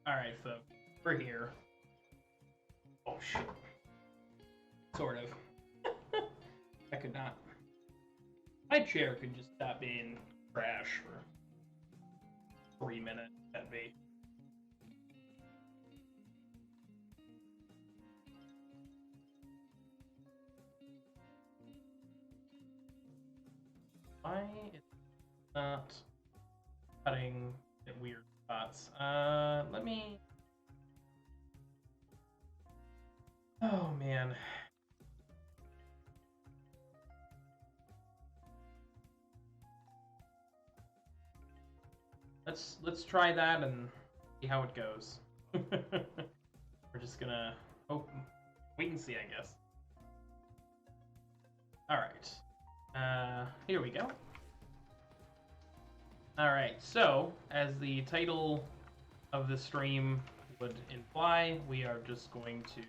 Alright, folks. We're here. Oh, shit. Sort of. I could not. My chair could just stop being trash for 3 minutes. That'd be. Why is it not cutting at weird spots? Let me. Oh man. Let's try that and see how it goes. We're just gonna wait and see, I guess. All right. Here we go. All right. So, as the title of the stream would imply, we are just going to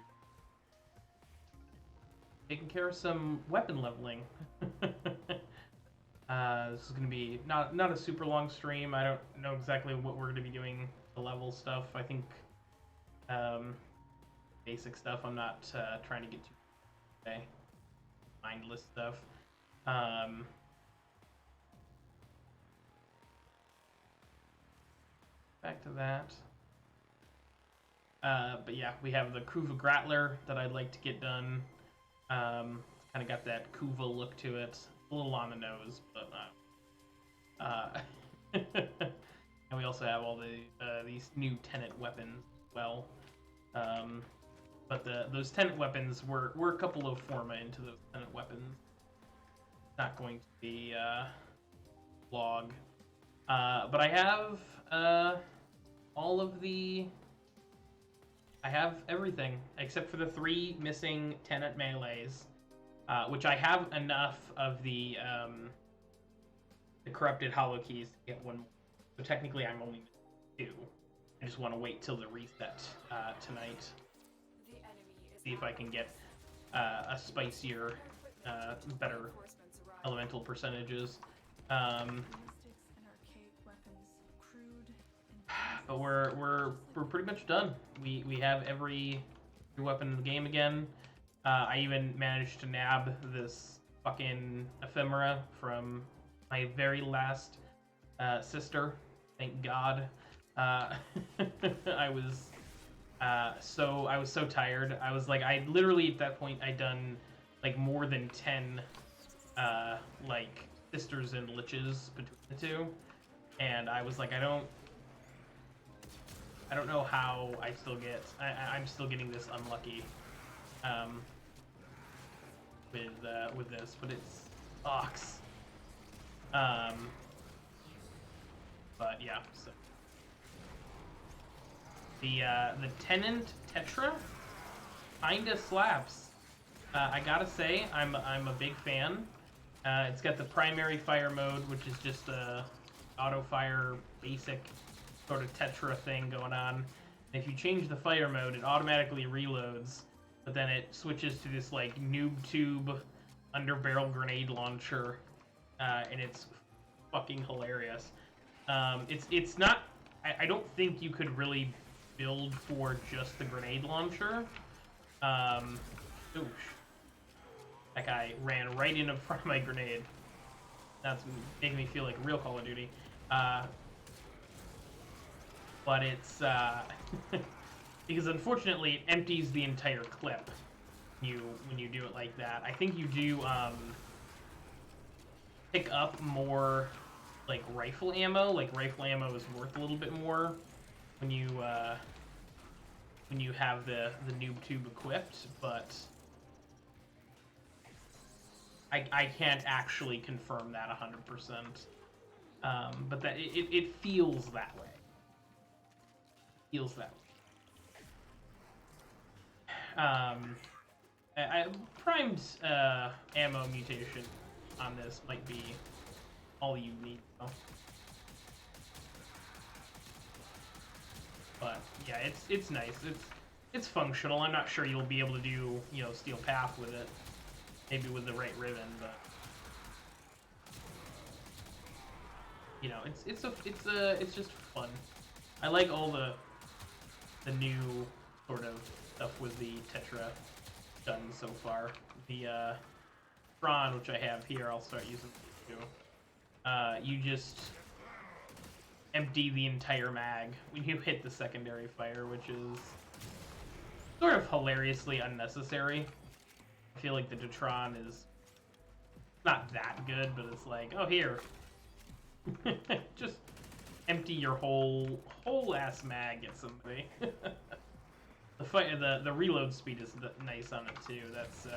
taking care of some weapon leveling. This is going to be not a super long stream. I don't know exactly what we're going to be doing to level stuff. I think basic stuff. I'm not trying to get too okay. Mindless stuff. Back to that. But yeah, we have the Kuva Grattler that I'd like to get done. Kind of got that Kuva look to it. A little on the nose, but and we also have all these new Tenet weapons as well. But those Tenet weapons were a couple of forma into those Tenet weapons. Not going to be log. But I have all of the. I have everything except for the 3 missing Tenet melees, which I have enough of the corrupted hollow keys to get one more. So technically, I'm only missing 2. I just want to wait till the reset tonight. See if I can get a spicier, better elemental percentages. But we're pretty much done. We have every weapon in the game again. I even managed to nab this fucking ephemera from my very last sister. Thank God. I was so tired. I was like, I literally at that point I'd done like more than 10 like sisters and liches between the two, and I was like, I don't know how I still get. I'm still getting this unlucky with this, but it sucks. But yeah, so the Tenant Tetra kinda slaps. I gotta say, I'm a big fan. It's got the primary fire mode, which is just a auto fire basic sort of Tetra thing going on. And if you change the fire mode, it automatically reloads, but then it switches to this like noob tube underbarrel grenade launcher, and it's fucking hilarious. It's not. I don't think you could really build for just the grenade launcher. Oof. That guy ran right in front of my grenade. That's making me feel like real Call of Duty. But it's because unfortunately it empties the entire clip when you do it like that. I think you do pick up more like rifle ammo. Like rifle ammo is worth a little bit more when you have the noob tube equipped, but I can't actually confirm that 100%. But that it feels that way. Feels that way. I primed ammo mutation on this might be all you need, though. But yeah, it's nice. It's functional. I'm not sure you'll be able to do steel path with it. Maybe with the right ribbon, but it's just fun. I like all the new sort of stuff with the Tetra done so far. The Tron, which I have here, I'll start using too. You just empty the entire mag when you hit the secondary fire, which is sort of hilariously unnecessary. I feel like the Detron is not that good, but it's like, oh, here. Just empty your whole ass mag at somebody. The reload speed is nice on it too. That's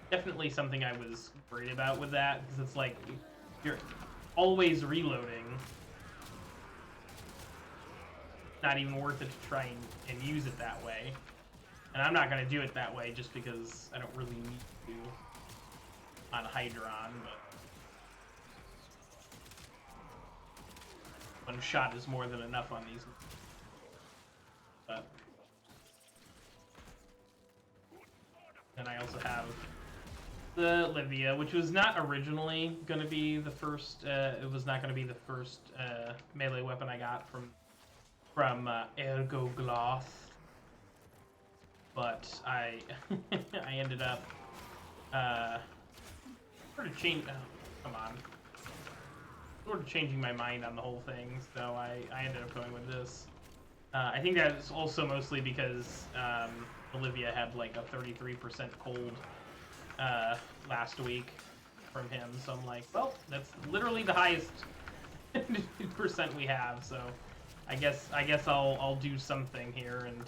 definitely something I was worried about with that, because it's like you're always reloading. Not even worth it to try and use it that way. And I'm not going to do it that way just because I don't really need to on Hydron, but one shot is more than enough on these. But then I also have the Livia, which was not originally going to be the first, it was not going to be the first melee weapon I got from Ergo Gloss, but I I ended up sort of changing my mind on the whole thing, so I ended up going with this. I think that's also mostly because Olivia had like a 33% cold last week from him, so I'm like, well, that's literally the highest percent we have, so I guess I'll do something here and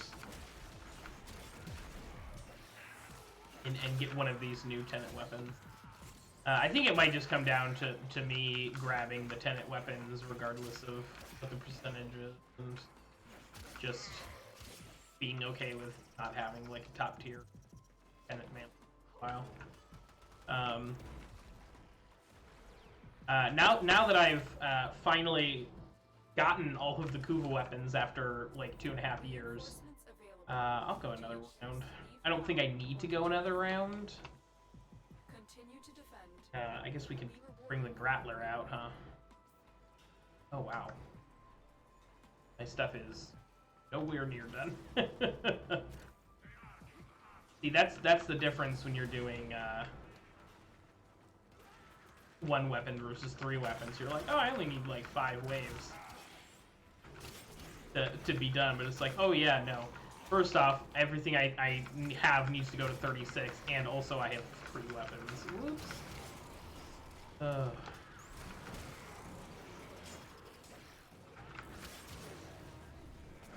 get one of these new Tenet weapons. I think it might just come down to me grabbing the Tenet weapons regardless of what the percentage is, and just being okay with not having like a top tier Tenet man for a while. Now that I've finally gotten all of the Kuva weapons after like 2.5 years, I'll go another round. I don't think I need to go another round. I guess we could bring the Grappler out, huh? Oh wow. My stuff is nowhere near done. See, that's the difference when you're doing one weapon versus 3 weapons. You're like, oh, I only need like 5 waves to be done, but it's like, oh yeah, no. First off, everything I have needs to go to 36, and also I have 3 weapons. Whoops. Come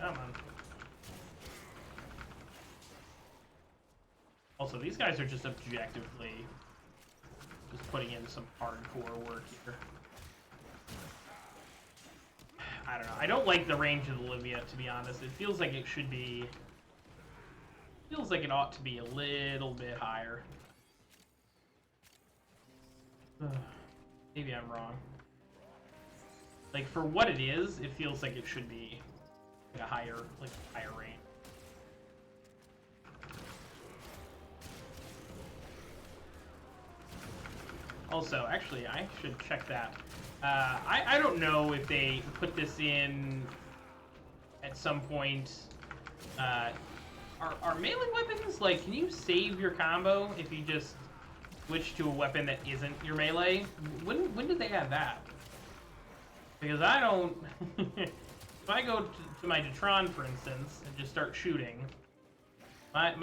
on. Also, these guys are just objectively just putting in some hardcore work here. I don't know. I don't like the range of the Livia, to be honest. It feels like it should be... feels like it ought to be a little bit higher. Maybe I'm wrong. Like, for what it is, it feels like it should be like a higher range. Also, actually, I should check that. I don't know if they put this in at some point. Are melee weapons, like, can you save your combo if you just switch to a weapon that isn't your melee? When did they have that? Because I don't... if I go to my Detron, for instance, and just start shooting, my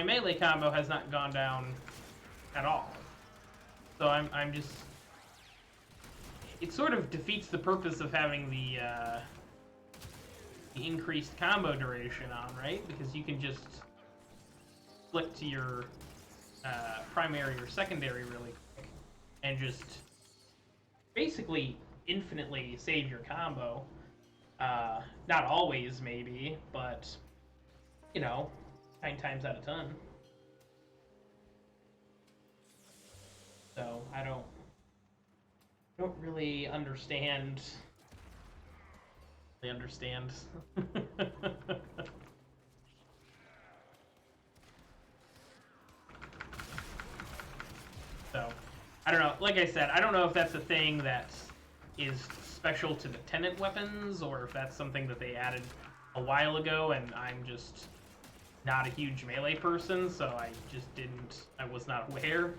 melee combo has not gone down at all. So I'm just... it sort of defeats the purpose of having the increased combo duration on, right? Because you can just flick to your primary or secondary really quick and just basically infinitely save your combo. Not always, maybe, but, you know, 9 times out of 10. So, I don't really understand. So, I don't know. Like I said, I don't know if that's a thing that, is special to the Tenant weapons, or if that's something that they added a while ago, and I'm just not a huge melee person, so I was not aware.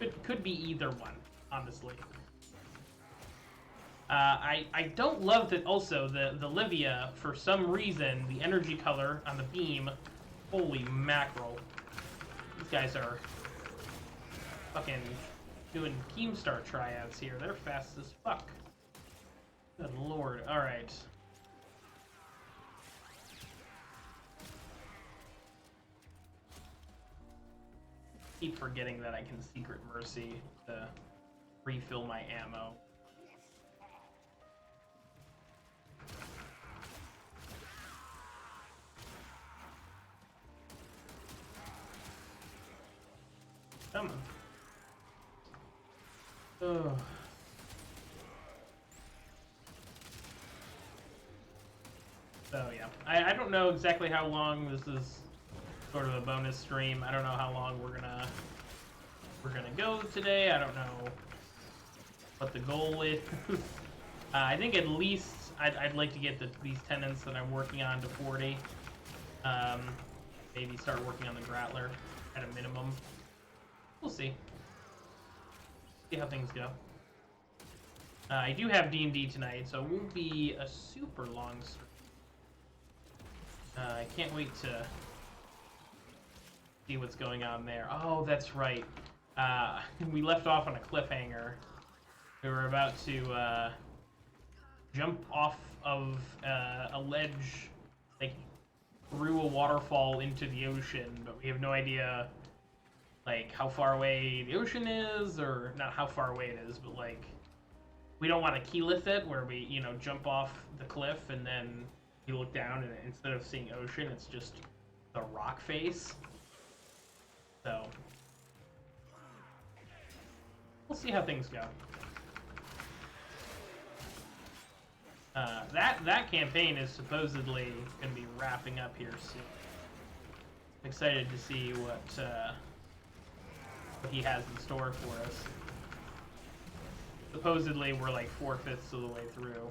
It could be either one, honestly. I don't love that also, the Livia, for some reason, the energy color on the beam, holy mackerel. These guys are fucking doing Keemstar tryouts here. They're fast as fuck. Good lord. Alright. Keep forgetting that I can Secret Mercy to refill my ammo. Come on. Oh. So yeah, I don't know exactly how long this is. Sort of a bonus stream. I don't know how long we're gonna go today. I don't know what the goal is. I think at least I'd like to get these tenants that I'm working on to 40. Maybe start working on the Grattler at a minimum. We'll see. See how things go. I do have D&D tonight, so it won't be a super long stream. I can't wait to see what's going on there. Oh, that's right. We left off on a cliffhanger. We were about to jump off of a ledge, like through a waterfall into the ocean, but we have no idea like how far away the ocean is, or not how far away it is, but like we don't want to keyleth it where we, you know, jump off the cliff and then you look down and instead of seeing ocean, it's just the rock face. So we'll see how things go. That campaign is supposedly going to be wrapping up here soon. I'm excited to see what he has in store for us. Supposedly we're like 4/5 of the way through,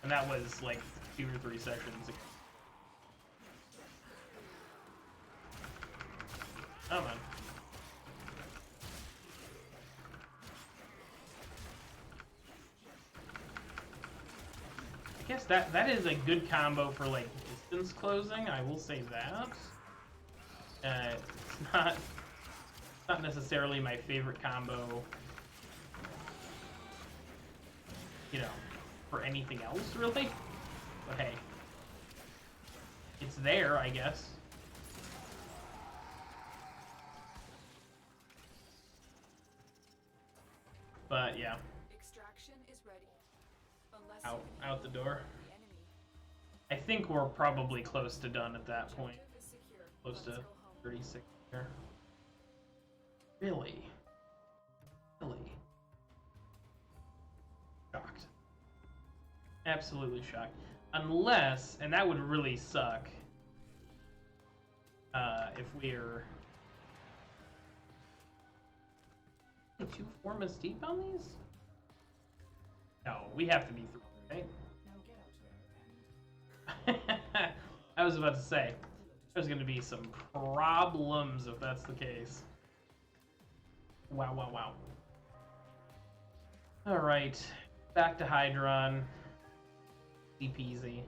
and that was like 2 or 3 sessions ago. Oh man. I guess that is a good combo for like distance closing. I will say that. It's not necessarily my favorite combo, you know, for anything else really. But hey, it's there, I guess. But yeah. Extraction is ready. Out the door. I think we're probably close to done at that point. Close to 36 here. Really? Shocked. Absolutely shocked. Unless, and that would really suck, if we're 2 Formas deep on these? No, we have to be 3, right? I was about to say, there's going to be some problems if that's the case. Wow. Alright, back to Hydron. Easy peasy.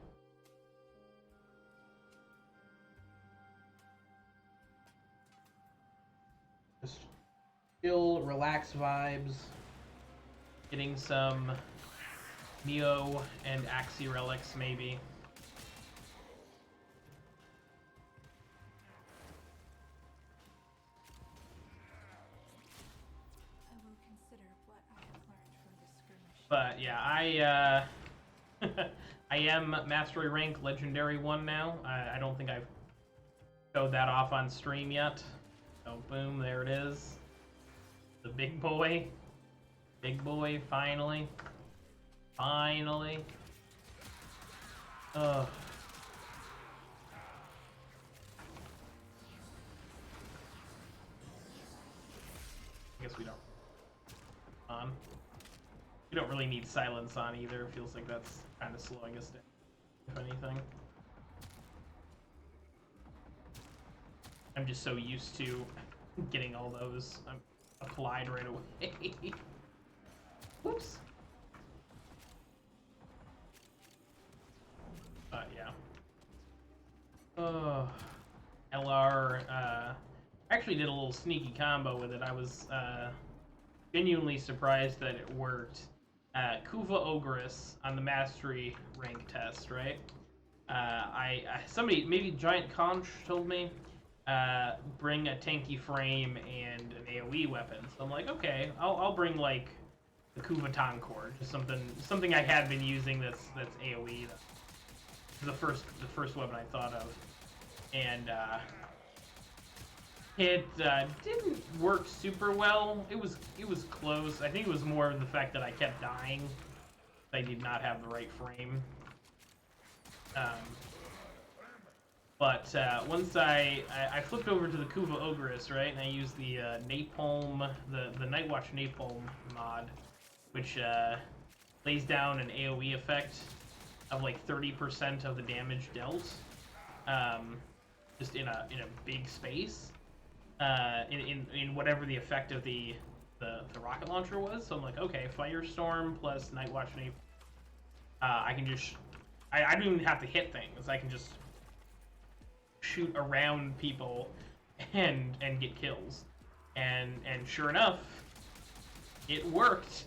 Just chill, relax vibes. Getting some Neo and Axie relics, maybe. I will consider what I have learned from this skirmish. But yeah, I am Mastery Rank Legendary 1 now. I don't think I've showed that off on stream yet. So boom, there it is. The big boy. Big boy, finally. Finally. Ugh. I guess we don't. On. on. You don't really need silence on either. It feels like that's kind of slowing us down, if anything. I'm just so used to getting all those applied right away. Whoops. But yeah. Oh, LR actually did a little sneaky combo with it. I was genuinely surprised that it worked. Kuva Ogress on the mastery rank test, right? Somebody, maybe Giant Conch told me, bring a tanky frame and an AoE weapon. So I'm like, okay, I'll bring like the Kuva Toncore, just something I had been using that's AoE. That's the first weapon I thought of, and it didn't work super well. It was close. I think it was more of the fact that I kept dying. I did not have the right frame. But once I flipped over to the Kuva Ogress, right, and I used the Napalm, the Nightwatch Napalm mod, which lays down an AoE effect of like 30% of the damage dealt, just in a big space, in whatever the effect of the rocket launcher was. So I'm like, okay, Firestorm plus Nightwatch Napalm. I can just I don't even have to hit things. I can just shoot around people and get kills, and sure enough, it worked.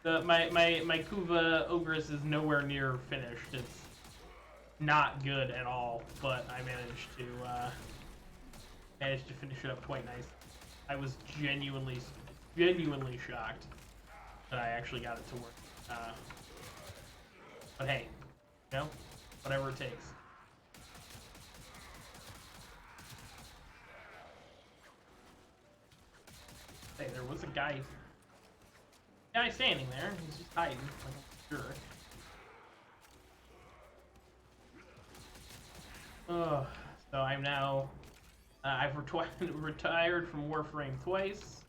My Kuva Ogress is nowhere near finished. It's not good at all, but I managed to finish it up quite nice. I was genuinely shocked that I actually got it to work. But hey, you know, whatever it takes. Hey, there was a guy standing there. He's just hiding. I'm sure. So I'm now. I've retired from Warframe twice.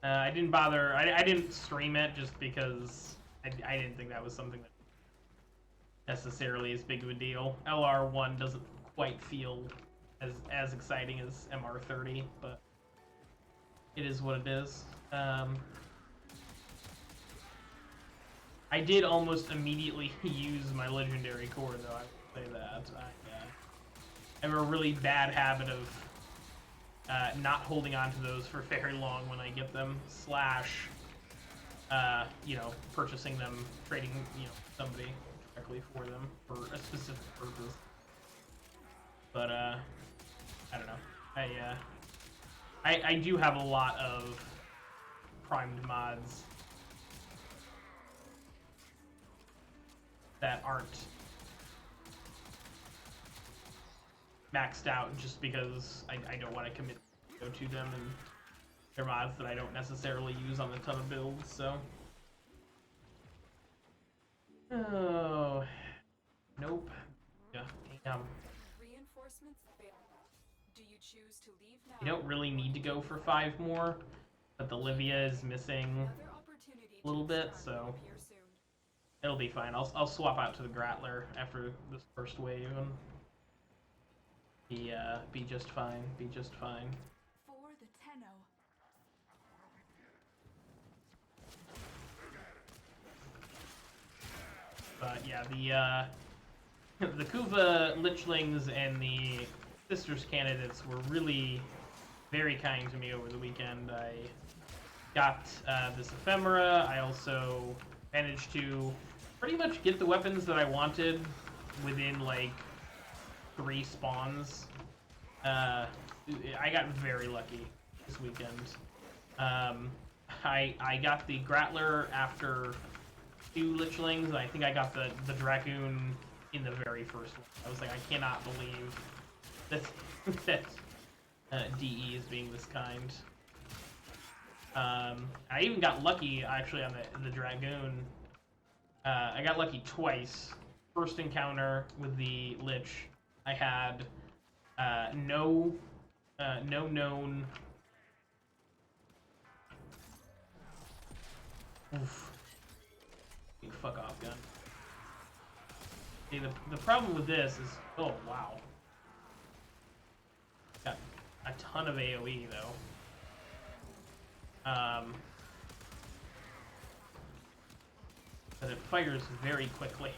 I didn't bother. I didn't stream it just because I didn't think that was something that necessarily as big of a deal. LR1 doesn't quite feel as exciting as MR30, but it is what it is. I did almost immediately use my legendary core, though. I would say that I have a really bad habit of not holding on to those for very long when I get them. Slash, purchasing them, trading, somebody directly for them for a specific purpose. But I don't know. I do have a lot of primed mods that aren't maxed out just because I don't want to commit to them, and they're mods that I don't necessarily use on a ton of builds, so. Oh. Nope. Yeah, damn. Reinforcements failed. Do you choose to leave now? You don't really need to go for 5 more, but the Livia is missing a little bit, so it'll be fine. I'll swap out to the Grattler after this first wave and be just fine. Be just fine. For the Tenno. But yeah, the Kuva Lichlings and the Sisters candidates were really very kind to me over the weekend. I got this ephemera. I also managed to pretty much get the weapons that I wanted within like 3 spawns. I got very lucky this weekend. I got the Grattler after 2 Lichlings, and I think I got the Dragoon in the very first one. I was like, I cannot believe that DE is being this kind. I even got lucky actually on the Dragoon. I got lucky twice. First encounter with the Lich, I had no known Oof. Big fuck off gun. See, the problem with this is, oh wow. Got a ton of AoE though. But it fires very quickly.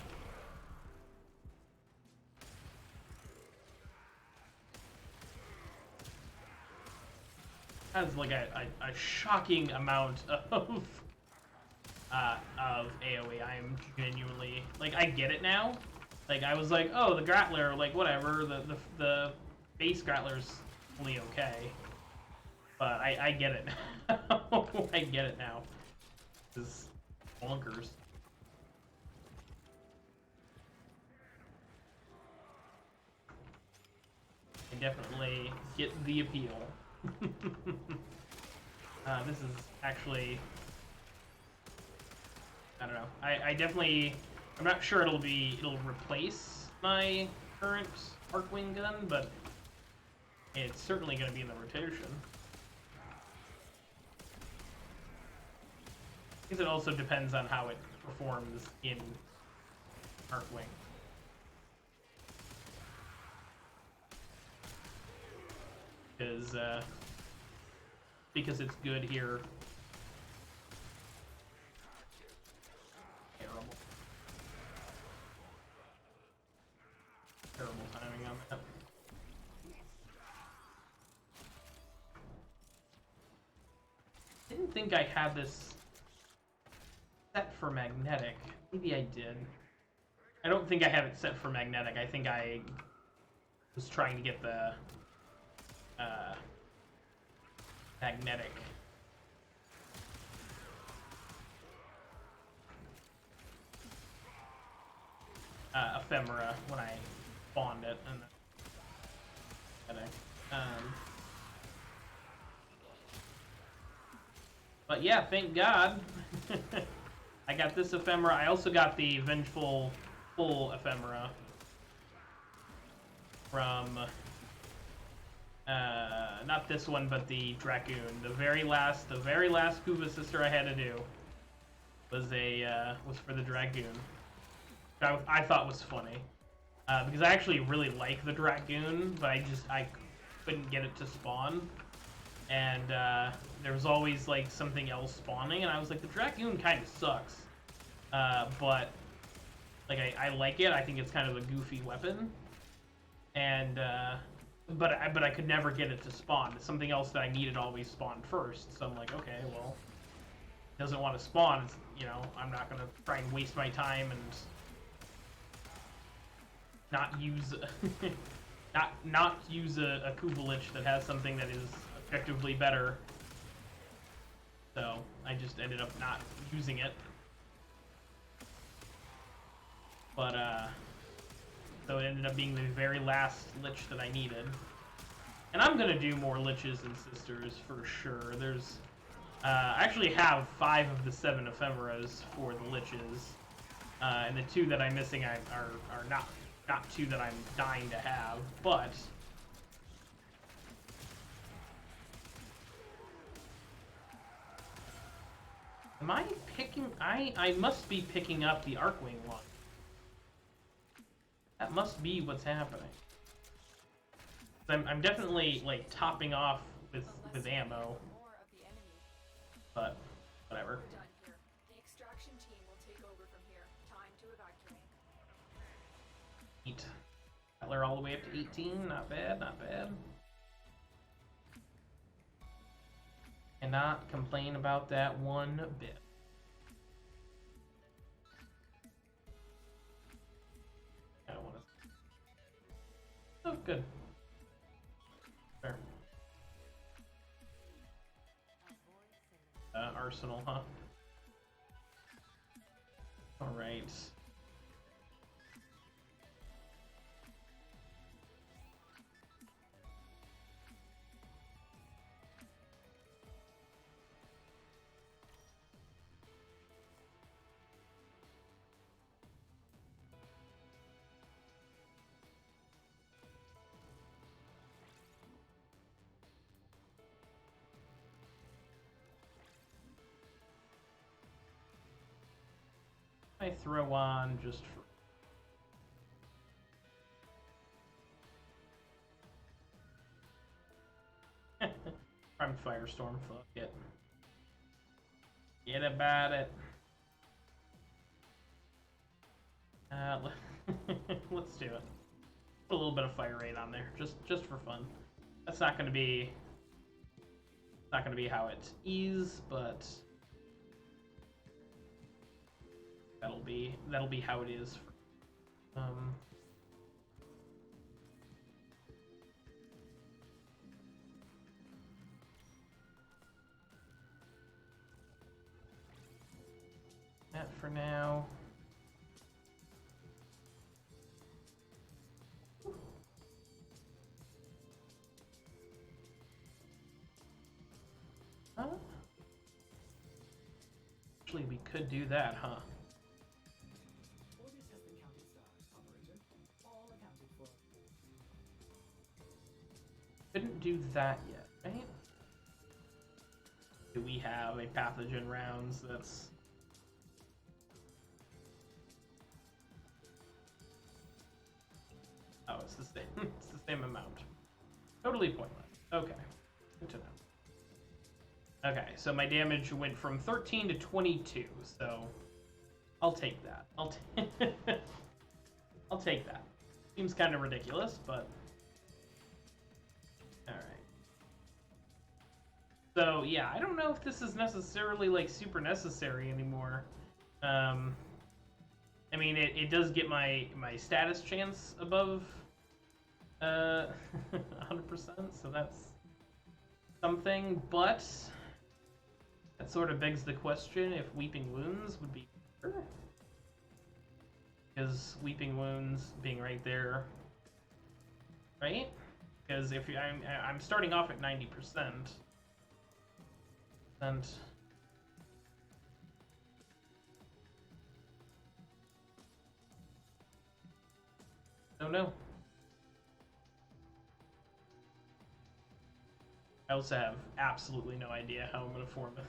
Has like a shocking amount of AoE. I am genuinely like, I get it now. Like I was like, oh, the Grappler, like whatever. The base Grappler's only okay, but I get it now. I get it now. This is bonkers. I definitely get the appeal. This is actually, I don't know. I definitely, I'm not sure it'll replace my current Arcwing gun, but it's certainly going to be in the rotation. I guess it also depends on how it performs in Arcwing. Because it's good here. Terrible timing on that. Didn't think I had this set for magnetic. Maybe I did. I don't think I have it set for magnetic. I think I was trying to get the magnetic. Ephemera when I spawned it, and but yeah, thank God. I got this ephemera. I also got the Vengeful full ephemera from not this one, but the Dragoon. The very last Kuva sister I had to do was for the Dragoon. I thought was funny because I actually really like the Dragoon, but I couldn't get it to spawn, and there was always like something else spawning, and I was like, the Dragoon kind of sucks, but like I like it. I think it's kind of a goofy weapon, and but I could never get it to spawn. Something else that I needed always spawned first, so I'm like, okay, well, it doesn't want to spawn. It's, you know, I'm not gonna try and waste my time and not use not use a Kubelich that has something that is effectively better. So I just ended up not using it. But so it ended up being the very last Lich that I needed. And I'm gonna do more Liches and Sisters for sure. There's I actually have 5 of the 7 Ephemeras for the Liches. And the 2 that I'm missing are not 2 that I'm dying to have, but am I picking? I must be picking up the Arcwing one. That must be what's happening. I'm definitely like topping off with ammo, but whatever. The extraction team will take over from here. Time to evacuate. Cutler all the way up to 18. Not bad, not bad. Cannot complain about that one bit. I don't want to. Oh, good. Fair. Arsenal, huh? All right. I throw on just for... Primed Firestorm, fuck it. Get about it. Let's do it. Put a little bit of fire rate on there, just for fun. That's not gonna be how it is, but that'll be how it is. That for now. Huh? Actually, we could do that, huh? Couldn't do that yet, right? Do we have a pathogen rounds that's... Oh, it's the same. It's the same amount. Totally pointless. Okay. Good to know. Okay, so my damage went from 13 to 22, so I'll take that. I'll take that. Seems kind of ridiculous, but all right. So yeah, I don't know if this is necessarily like super necessary anymore. I mean, it does get my status chance above 100%, so that's something, but that sort of begs the question if Weeping Wounds would be better. Because Weeping Wounds being right there, right? Because if I'm starting off at 90%, and don't know. I also have absolutely no idea how I'm going to form this.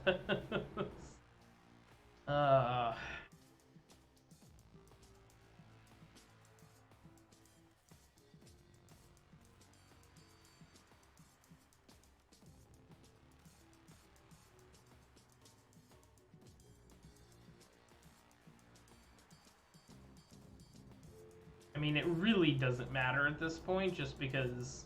I mean, it really doesn't matter at this point, just because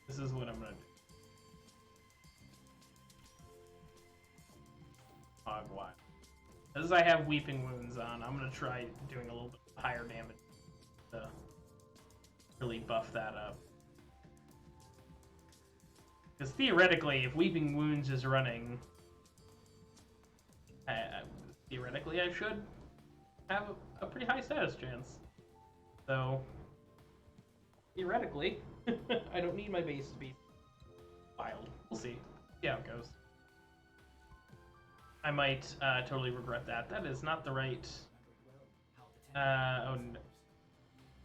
this is what I'm gonna do. Hogwild. As I have Weeping Wounds on, I'm gonna try doing a little bit higher damage to really buff that up. Because theoretically, if Weeping Wounds is running, theoretically I should have a pretty high status chance. So, theoretically, I don't need my base to be wild. We'll see. See how it goes. I might totally regret that. That is not the right... oh, no.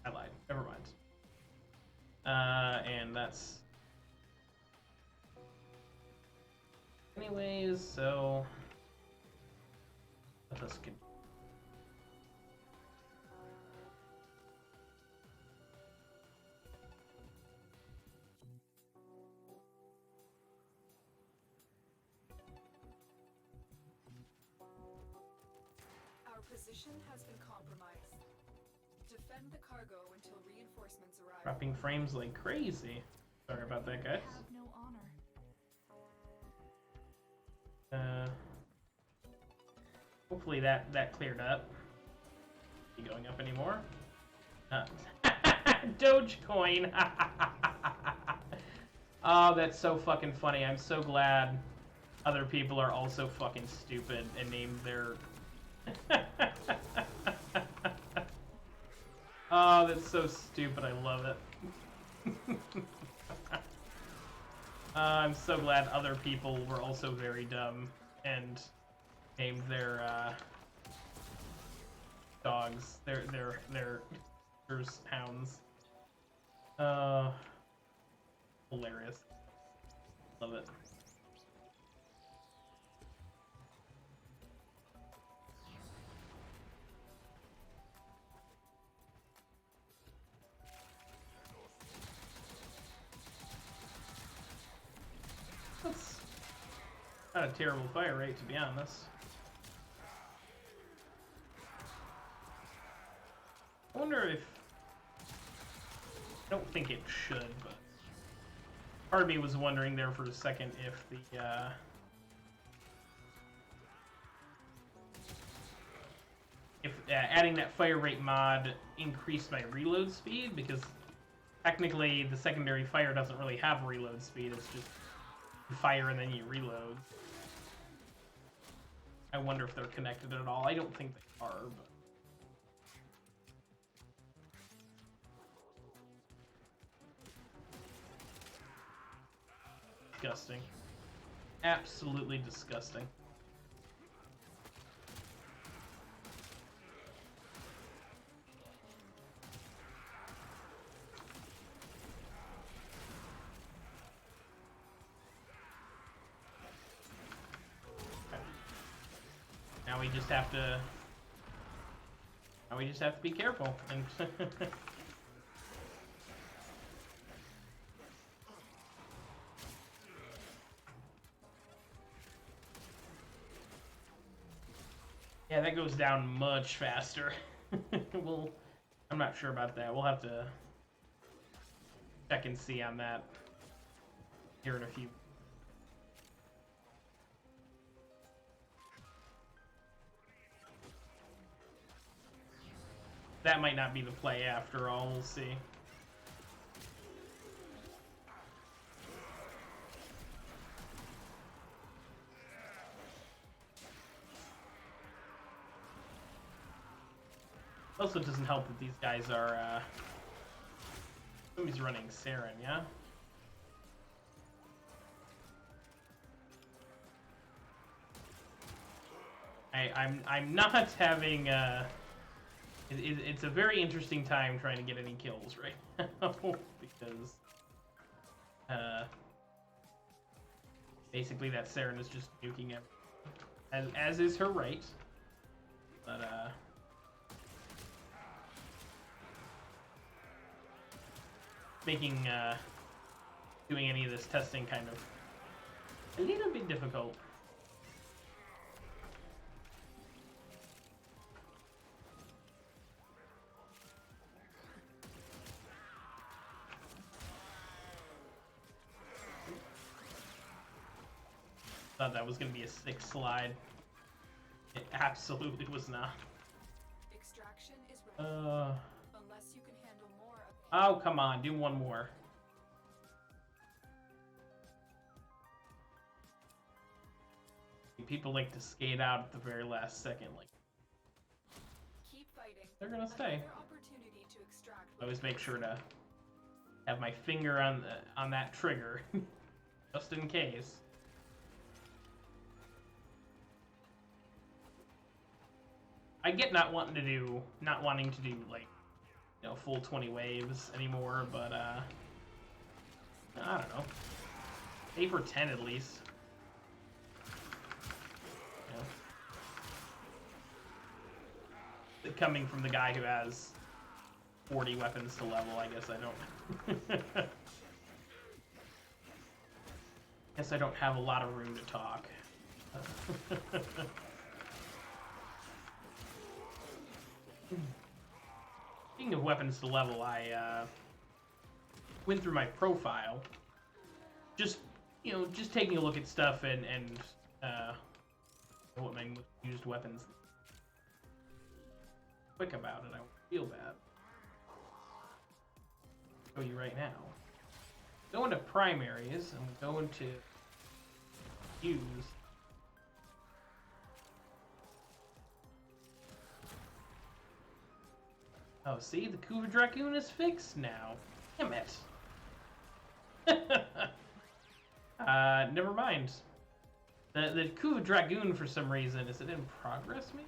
I lied. Never mind. And that's... Anyways, so... Let us continue. Our position has been compromised. Defend the cargo until reinforcements arrive. Dropping frames like crazy. Sorry about that, guys. Have no honor. Hopefully that cleared up. Is he going up anymore? Dogecoin! Oh, that's so fucking funny. I'm so glad other people are also fucking stupid and named their... Oh, that's so stupid. I love it. I'm so glad other people were also very dumb and named their dogs, their hounds. Hilarious. Love it. That's not a terrible fire rate, to be honest. I wonder if... I don't think it should, but... Part of me was wondering there for a second if the, if adding that fire rate mod increased my reload speed, because technically the secondary fire doesn't really have reload speed, it's just you fire and then you reload. I wonder if they're connected at all. I don't think they are, but... Disgusting. Absolutely disgusting. Now we just have to... Now we just have to be careful and... Yeah, that goes down much faster. Well, I'm not sure about that. We'll have to check and see on that here in a few. That might not be the play after all. We'll see. Also, it doesn't help that these guys are, somebody's running Saren, yeah? I'm not having, it's a very interesting time trying to get any kills right now, because, basically that Saren is just nuking everything, as is her right, but, making doing any of this testing kind of a little bit difficult. Thought that was going to be a sick slide. It absolutely was not. Extraction is ready. Unless you can handle more of the... Oh, come on, do one more. People like to skate out at the very last second, like Keep fighting. they're gonna stay. Another opportunity to extract. I always make sure to have my finger on that trigger, just in case. I get not wanting to do like, you know, full 20 waves anymore, but I don't know. 8 for 10 at least. You know. Coming from the guy who has 40 weapons to level, I guess I don't. Guess I don't have a lot of room to talk. Speaking of weapons to level, I went through my profile, just taking a look at stuff and what my used weapons. Quick about it, I won't feel bad. I'll show you right now. Go into primaries and go into use. Oh, see? The Kuva Dragoon is fixed now. Damn it. Never mind. The Kuva Dragoon, for some reason, is it in progress, maybe?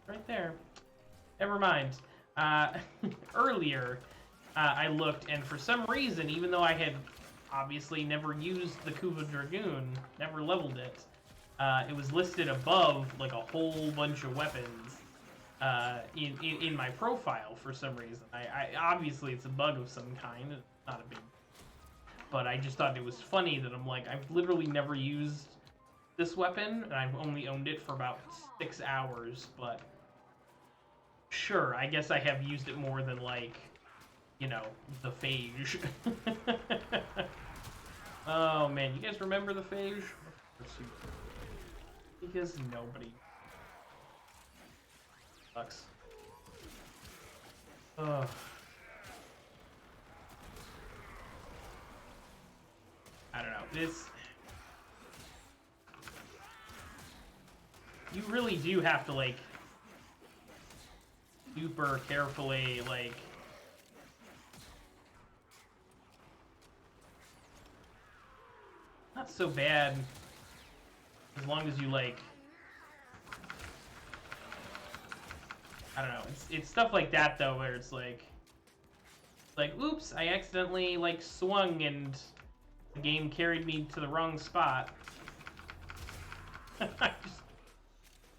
Right there. Never mind. Earlier, I looked, and for some reason, even though I had obviously never used the Kuva Dragoon, never leveled it, it was listed above like a whole bunch of weapons in my profile for some reason. I obviously it's a bug of some kind, not a big, but I just thought it was funny that I'm like, I've literally never used this weapon, and I've only owned it for about 6 hours, but sure, I guess I have used it more than, like, you know, the Phage. Oh man, you guys remember the Phage? Because nobody sucks. Ugh. I don't know. This... You really do have to, like, super carefully, like... Not so bad, as long as you, like... I don't know. It's stuff like that, though, where it's like... oops, I accidentally, like, swung and the game carried me to the wrong spot.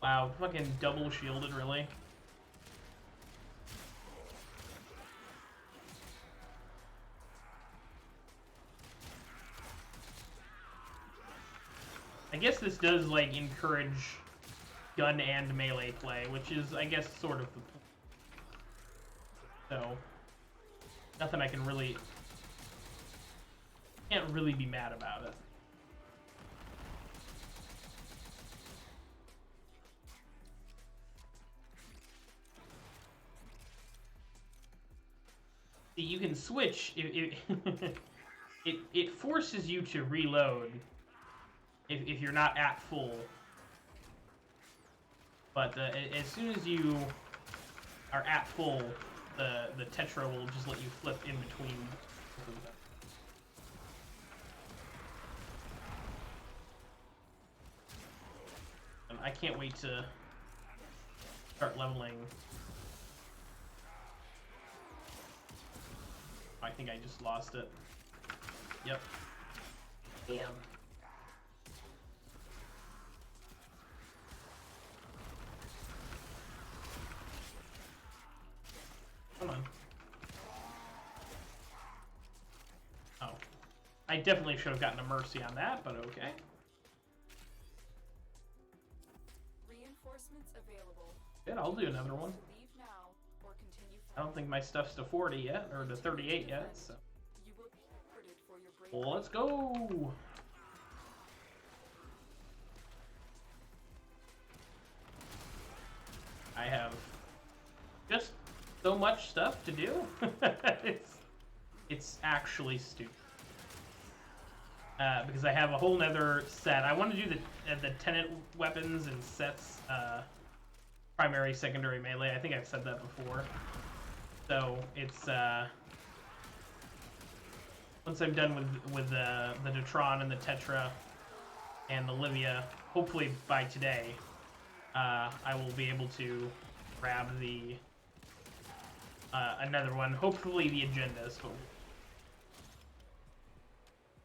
Wow, fucking double shielded, really? I guess this does, like, encourage gun and melee play, which is, I guess, sort of the point. So, nothing I can really... Can't really be mad about it. See, you can switch. It forces you to reload if you're not at full. But as soon as you are at full, the Tetra will just let you flip in between. And I can't wait to start leveling. I think I just lost it. Yep. Damn. Come on. Oh. I definitely should have gotten a mercy on that, but okay. Reinforcements available. Good, I'll do another one. Leave now or continue. I don't think my stuff's to 40 yet, or to 38 yet, so. You will be rewarded for your bravery. Well, let's go! I have just so much stuff to do. It's actually stupid. Because I have a whole nother set. I want to do the tenant weapons and sets, primary, secondary, melee. I think I've said that before. So it's once I'm done with the Detron and the Tetra and the Livia, hopefully by today, I will be able to grab the another one. Hopefully the Agendas.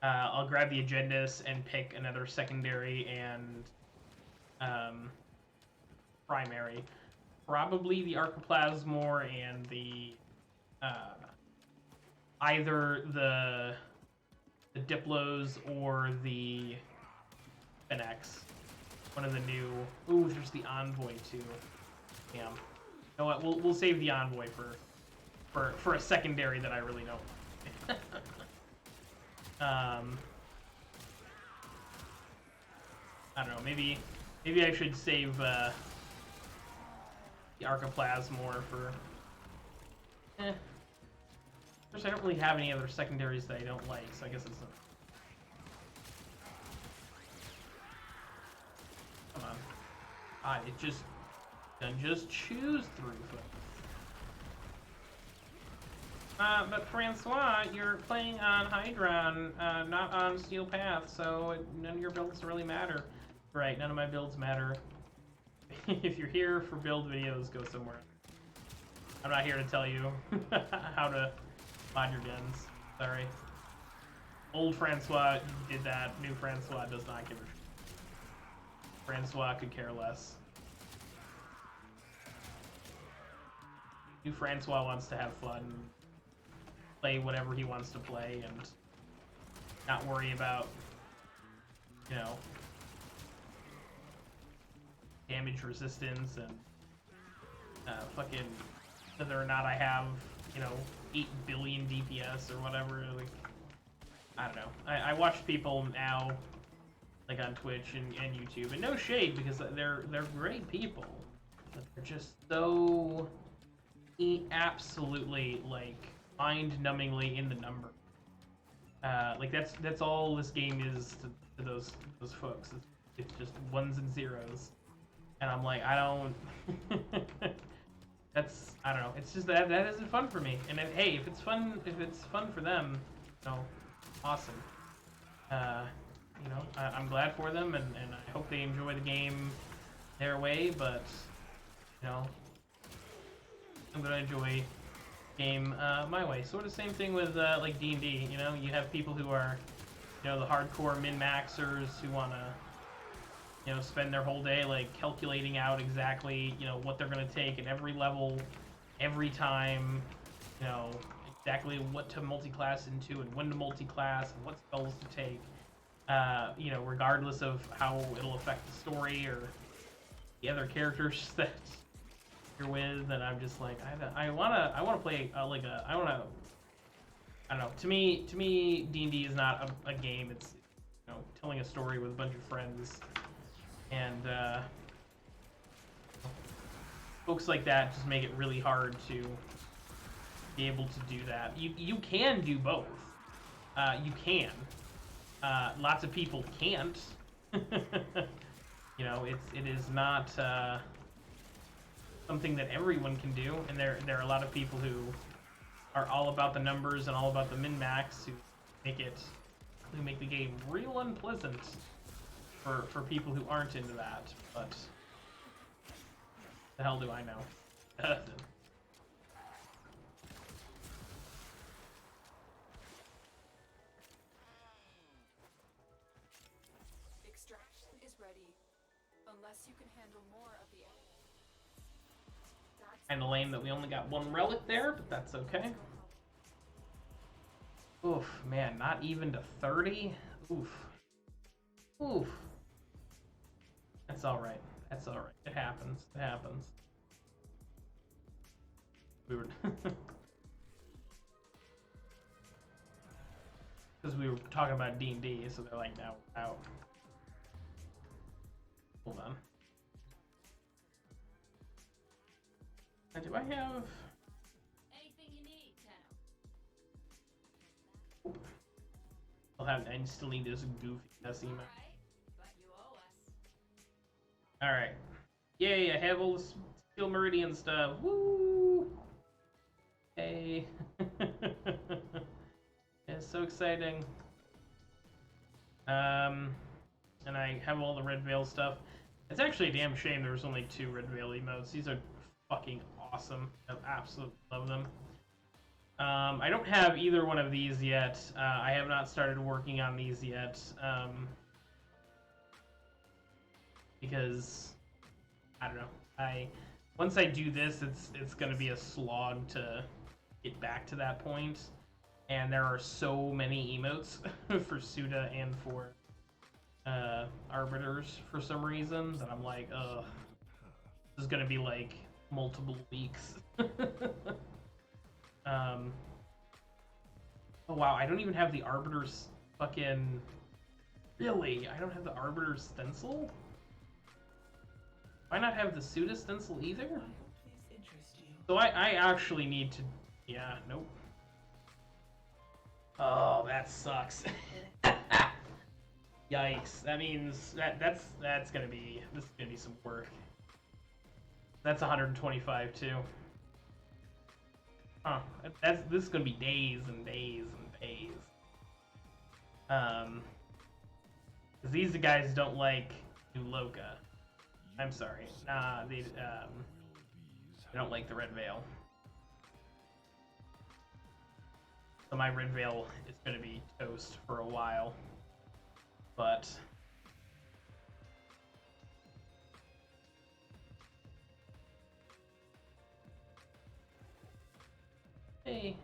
I'll grab the Agendas and pick another secondary and primary. Probably the Archiplasmor and the either the Diplos or the Phoenix. One of the new. Ooh, there's the Envoy too. Damn. You know what? We'll save the Envoy for a secondary that I really don't. I don't know. Maybe I should save the Archiplasmor for. Of course, I don't really have any other secondaries that I don't like, so I guess it's. Come on. It just choose through. But Francois, you're playing on Hydron, not on Steel Path, so none of your builds really matter. Right, none of my builds matter. If you're here for build videos, go somewhere. I'm not here to tell you how to mod your guns. Sorry. Old Francois did that. New Francois does not give a shit. Francois could care less. New Francois wants to have fun, play whatever he wants to play, and not worry about, you know, damage resistance and fucking whether or not I have, you know, 8 billion DPS or whatever. Like, I don't know. I watch people now, like on Twitch and YouTube, and no shade because they're great people, but they're just so absolutely like mind-numbingly in the number. Like that's all this game is to those folks. It's just ones and zeros, and I'm like, I don't. I don't know. It's just that isn't fun for me. And hey, if it's fun for them, you know, awesome. You know, I'm glad for them, and I hope they enjoy the game their way. But you know, I'm gonna enjoy game my way. Sort of same thing with like D&D. You know, you have people who are, you know, the hardcore min-maxers who wanna, you know, spend their whole day like calculating out exactly, you know, what they're gonna take at every level, every time, you know, exactly what to multi-class into and when to multi-class and what spells to take, you know, regardless of how it'll affect the story or the other characters that you're with. And I'm just like, I wanna play I don't know. To me, D&D is not a game. It's, you know, telling a story with a bunch of friends. And folks like that just make it really hard to be able to do that. You can do both. You can. Lots of people can't. You know, it is not something that everyone can do, and there are a lot of people who are all about the numbers and all about the min-max who make the game real unpleasant for people who aren't into that. But the hell do I know? Extraction is ready. Unless you can handle more of the Kinda lame that we only got one relic there, but that's okay. Oof, man, not even to 30? Oof. Oof. That's alright. That's alright. It happens. It happens. We were... Because we were talking about D&D, so they're like, now out. Hold on. Do I have... Anything you need, Tenno. I still need this goofy messy email. But you owe us. Alright. Yay, I have all the Steel Meridian stuff. Woo! Hey. It's so exciting. And I have all the Red Veil stuff. It's actually a damn shame there was only 2 Red Veil emotes. These are fucking awesome. I absolutely love them. I don't have either one of these yet. I have not started working on these yet. Because I don't know. Once I do this, it's gonna be a slog to get back to that point. And there are so many emotes for Suda and for Arbiters for some reason that I'm like, ugh. This is gonna be like multiple weeks. Oh wow, I don't even have the Arbiter's fucking... Really? I don't have the Arbiter's stencil? Why not have the Suda stencil either? So I actually need to... Yeah, nope. Oh, that sucks. Yikes. That means that's gonna be... This is gonna be some work. That's 125 too. Huh. This is gonna be days and days and days. Cause these guys don't like Uloka. I'm sorry. Nah, they don't like the Red Veil. So my Red Veil is going to be toast for a while. But hey,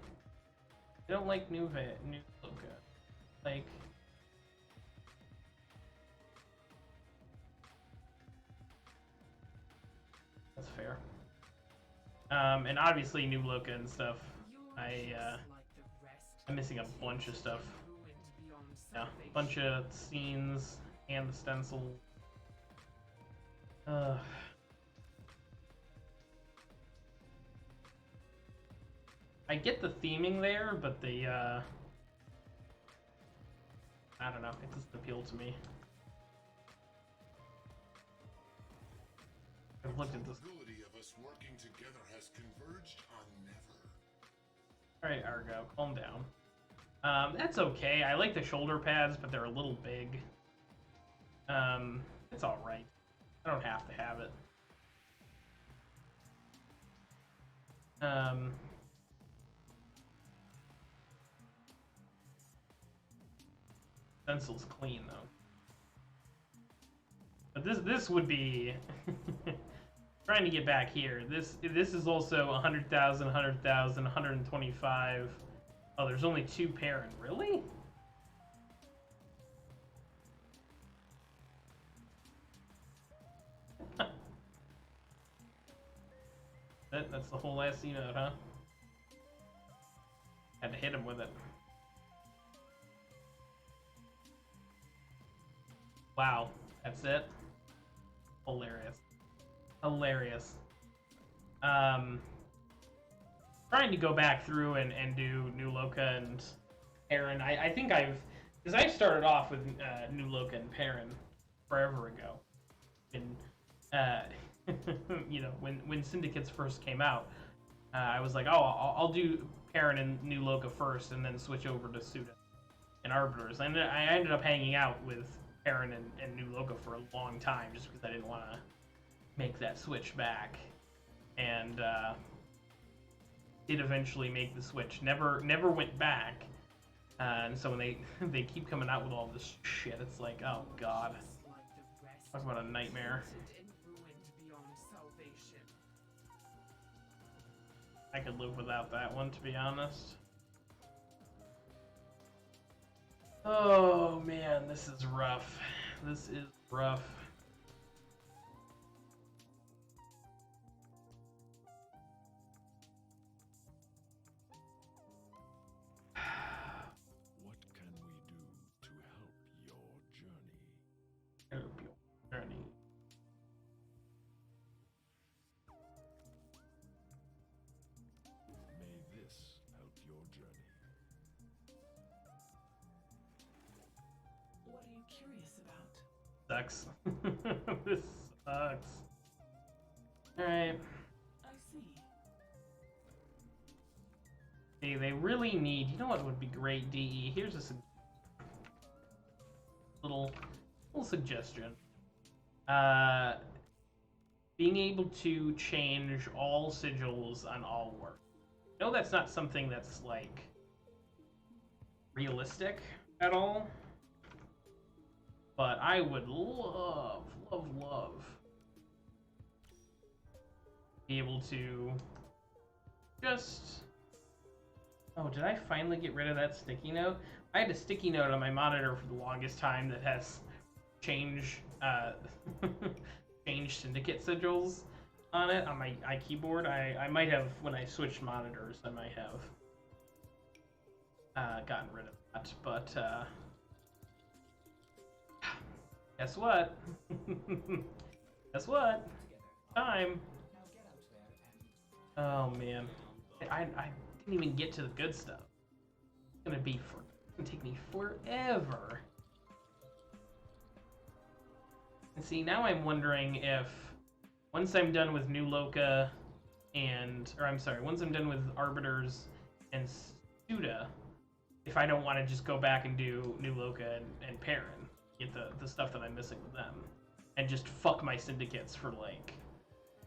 I don't like new Loka. Like, that's fair. And obviously new Loka and stuff. I'm missing a bunch of stuff. Yeah, a bunch of scenes and the stencil. I get the theming there, but the I don't know, it doesn't appeal to me. I've looked at this. Of us working together has converged on never. Alright, Argo, calm down. That's okay. I like the shoulder pads, but they're a little big. It's alright. I don't have to have it. Stencil's clean though. But this would be trying to get back here. This is also 100,000, 100,000, 125. Oh, there's only 2 parent. Really? That's the whole last emote, huh? Had to hit him with it. Wow, that's it? Hilarious. Hilarious. Trying to go back through and do New Loka and Perrin. I think because I started off with New Loka and Perrin forever ago. And, you know, when Syndicates first came out, I was like, oh, I'll do Perrin and New Loka first and then switch over to Suda and Arbiters. And I ended up hanging out with Perrin and New Loka for a long time just because I didn't want to make that switch back. And did eventually make the switch. Never went back. And so when they keep coming out with all this shit, it's like, oh god. Talk about a nightmare. I could live without that one, to be honest. Oh man, this is rough. This is rough. What can we do to help your journey? Help your journey. May this help your journey. What are you curious about? Sucks. This sucks. Alright. I see. They really need... You know what would be great, DE? Here's a little suggestion. Being able to change all sigils on all work. I know that's not something that's, like, realistic at all. But I would love be able to just... Oh, did I finally get rid of that sticky note? I had a sticky note on my monitor for the longest time that has change syndicate sigils on it on my keyboard. I might have, when I switched monitors, I might have gotten rid of that, but guess what? Guess what? Time. Oh man, I didn't even get to the good stuff. It's gonna take me forever. And see, now I'm wondering if once I'm done with New Loka once I'm done with Arbiters and Suda, if I don't want to just go back and do New Loka and Perrin, get the stuff that I'm missing with them, and just fuck my syndicates for like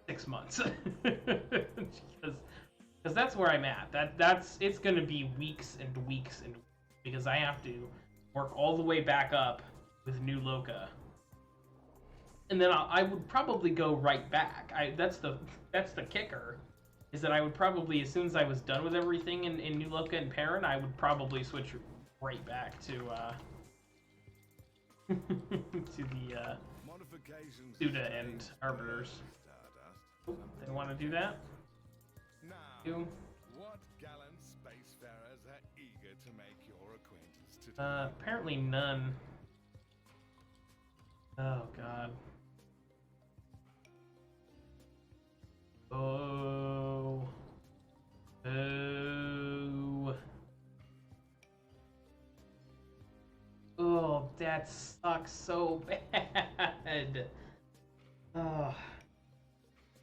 6 months. Because Because that's where I'm at. It's gonna be weeks and weeks and weeks because I have to work all the way back up with New Loka, and then I would probably go right back. That's the kicker, is that I would probably, as soon as I was done with everything in New Loka and Perrin, I would probably switch right back to to the Suda and Arbiters. Oh, they want to do that? Now, what gallant spacefarers are eager to make your acquaintance today? Apparently none. Oh god. Oh. Oh. Oh, that sucks so bad. Oh.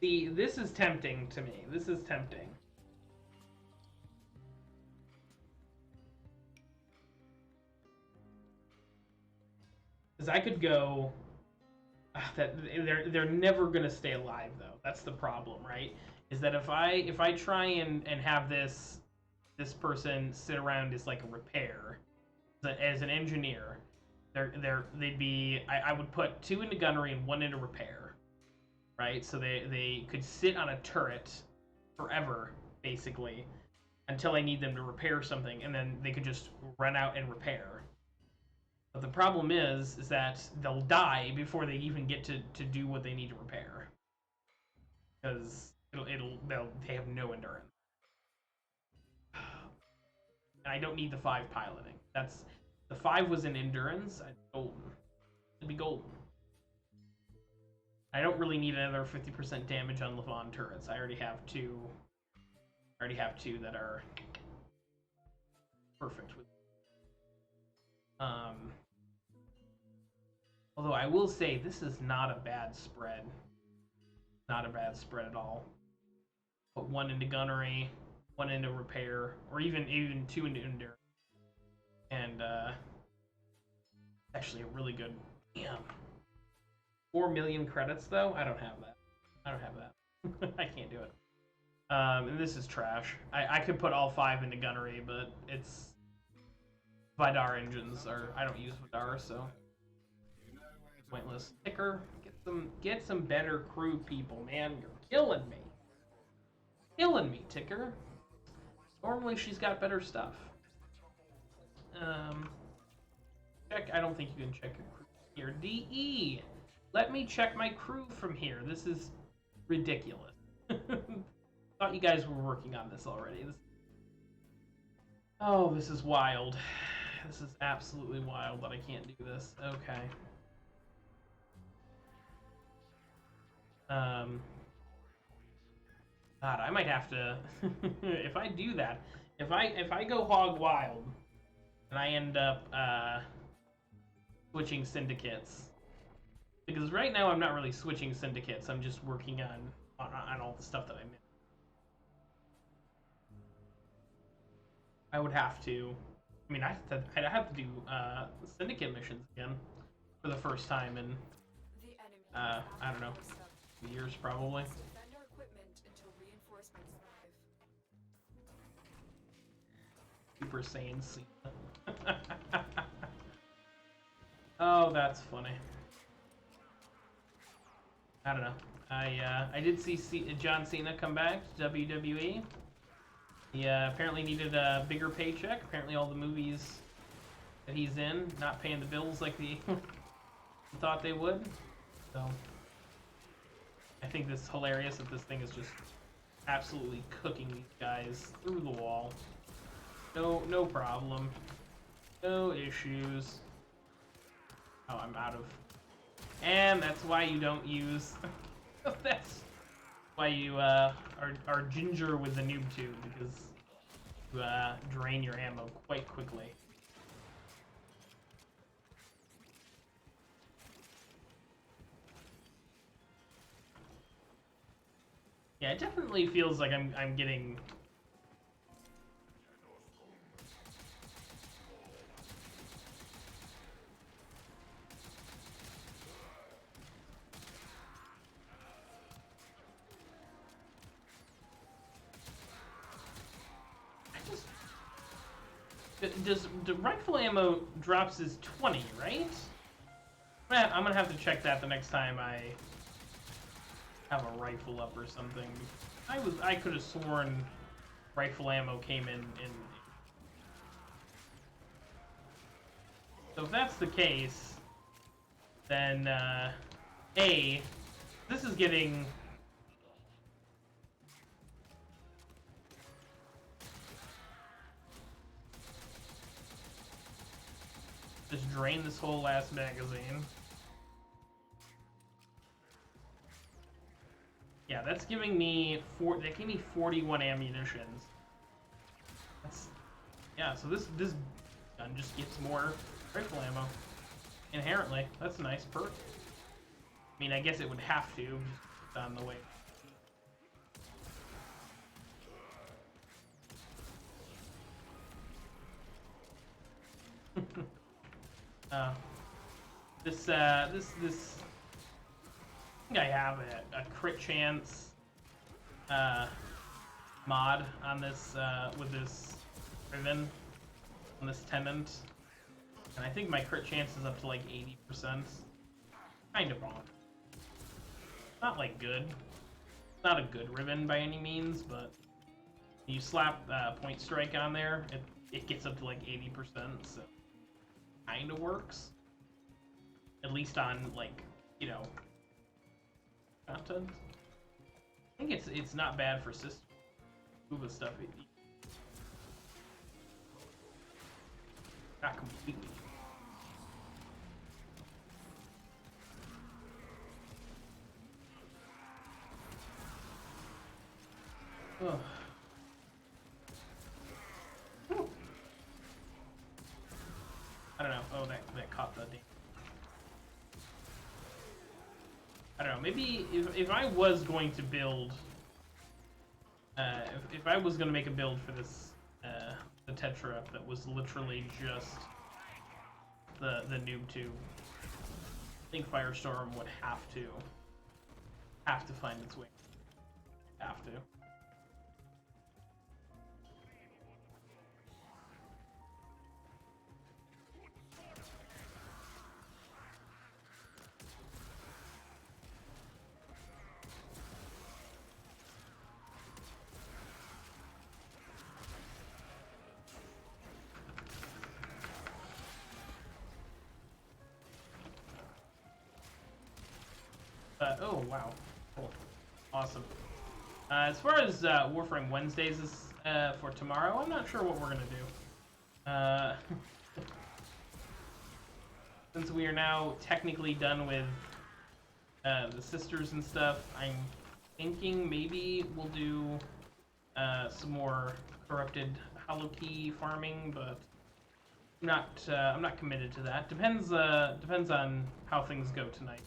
See, this is tempting to me. This is tempting. Because I could go. That they're never gonna stay alive though. That's the problem, right? Is that if I try and have this person sit around as like a repair, as an engineer, they'd be I would put 2 into gunnery and 1 into repair, right? So they could sit on a turret forever basically until I need them to repair something, and then they could just run out and repair. But the problem is that they'll die before they even get to do what they need to repair, because they have no endurance. And I don't need the 5 piloting. The 5 was in endurance. Golden. It'd be golden. I don't really need another 50% damage on Levon turrets. I already have 2. I already have 2 that are perfect with. Although I will say this is not a bad spread. Not a bad spread at all. Put 1 into gunnery, 1 into repair, or even 2 into endurance. And actually a really good. Damn. 4 million credits though? I don't have that. I don't have that. I can't do it. And this is trash. I could put all 5 into gunnery, but it's Vidar engines are. I don't use Vidar, so pointless. Ticker, get some better crew people, man. You're killing me. Killing me, Ticker. Normally she's got better stuff. Check. I don't think you can check your crew here. DE. Let me check my crew from here. This is ridiculous. Thought you guys were working on this already. Oh, this is wild. This is absolutely wild that I can't do this. Okay. God, I might have to. If I do that, if I go hog wild, and I end up switching syndicates, because right now I'm not really switching syndicates. I'm just working on all the stuff that I missed. I would have to. I mean, I'd have to do syndicate missions again for the first time in I don't know, years probably. Defend our equipment until reinforcements arrive. Super Saiyan Cena. Oh, that's funny. I don't know. I did see John Cena come back to WWE. He apparently needed a bigger paycheck. Apparently all the movies that he's in not paying the bills like he thought they would. So I think this is hilarious that this thing is just absolutely cooking these guys through the wall. No problem. No issues. Oh, I'm out of. And that's why you don't use. That's why you are ginger with the noob tube, because you drain your ammo quite quickly. Yeah, it definitely feels like I'm getting. Does the rifle ammo drops is 20, right? I'm gonna have to check that the next time I have a rifle up or something. I could have sworn rifle ammo came in. So if that's the case, then A, this is getting. Just drain this whole last magazine. Yeah, that's giving me that gave me 41 ammunitions. That's yeah. So this gun just gives more rifle ammo inherently. That's a nice perk. I mean, I guess it would have to just on the way. This I think I have a crit chance mod on this with this ribbon on this tenant, and I think my crit chance is up to like 80%. Kind of wrong. Not like good. Not a good ribbon by any means, but you slap point strike on there, it gets up to like 80%, so kind of works. At least on, like, you know, content. I think it's not bad for system Uva stuff. Not completely. Ugh. Whew. I don't know. Oh, that caught the ding. I don't know, maybe if I was going to build, if I was going to make a build for this, the Tetra that was literally just the noob tube, I think Firestorm would have to find its way. Have to. Oh, wow. Cool. Awesome. As far as Warframe Wednesdays is for tomorrow, I'm not sure what we're going to do. Since we are now technically done with the sisters and stuff, I'm thinking maybe we'll do some more corrupted hollow key farming, but I'm not committed to that. Depends on how things go tonight.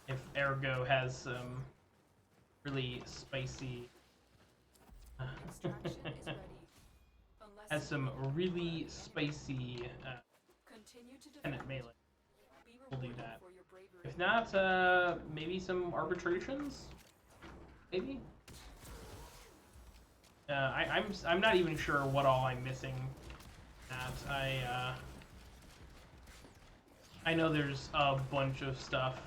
If Ergo has some really spicy, Extraction is ready. Unless has some really spicy continue to tenant defend. melee, Be we'll do rewarded that. for your bravery. If not, maybe some arbitrations, maybe. I'm not even sure what all I'm missing. I know there's a bunch of stuff.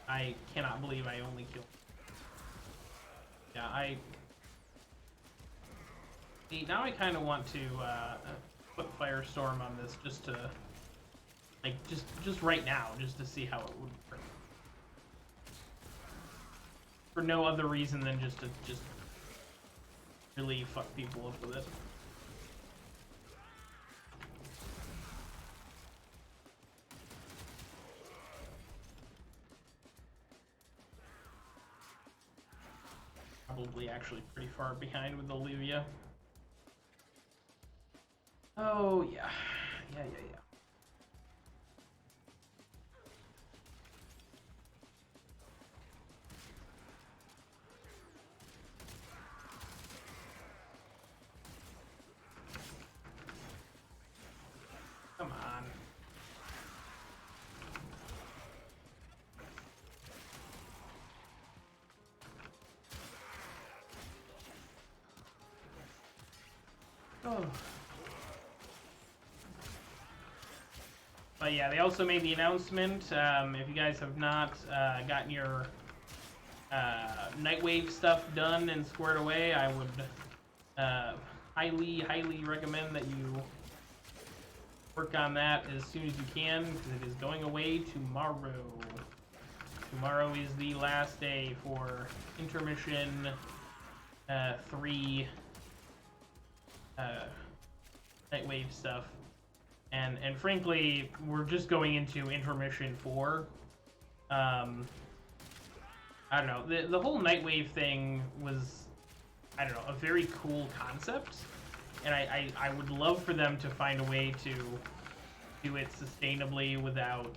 I cannot believe I only killed. Yeah, now I kind of want to put Firestorm on this just to, like, just right now, just to see how it would work. For no other reason than just to really fuck people up with it. Probably actually pretty far behind with Olivia. Oh yeah. Yeah. Come on. Oh. But yeah, they also made the announcement. If you guys have not gotten your Nightwave stuff done and squared away, I would highly recommend that you work on that as soon as you can, because it is going away tomorrow. Tomorrow is the last day for intermission 3 Nightwave stuff. And frankly, we're just going into intermission 4. I don't know. The whole Nightwave thing was, I don't know, a very cool concept. And I would love for them to find a way to do it sustainably without,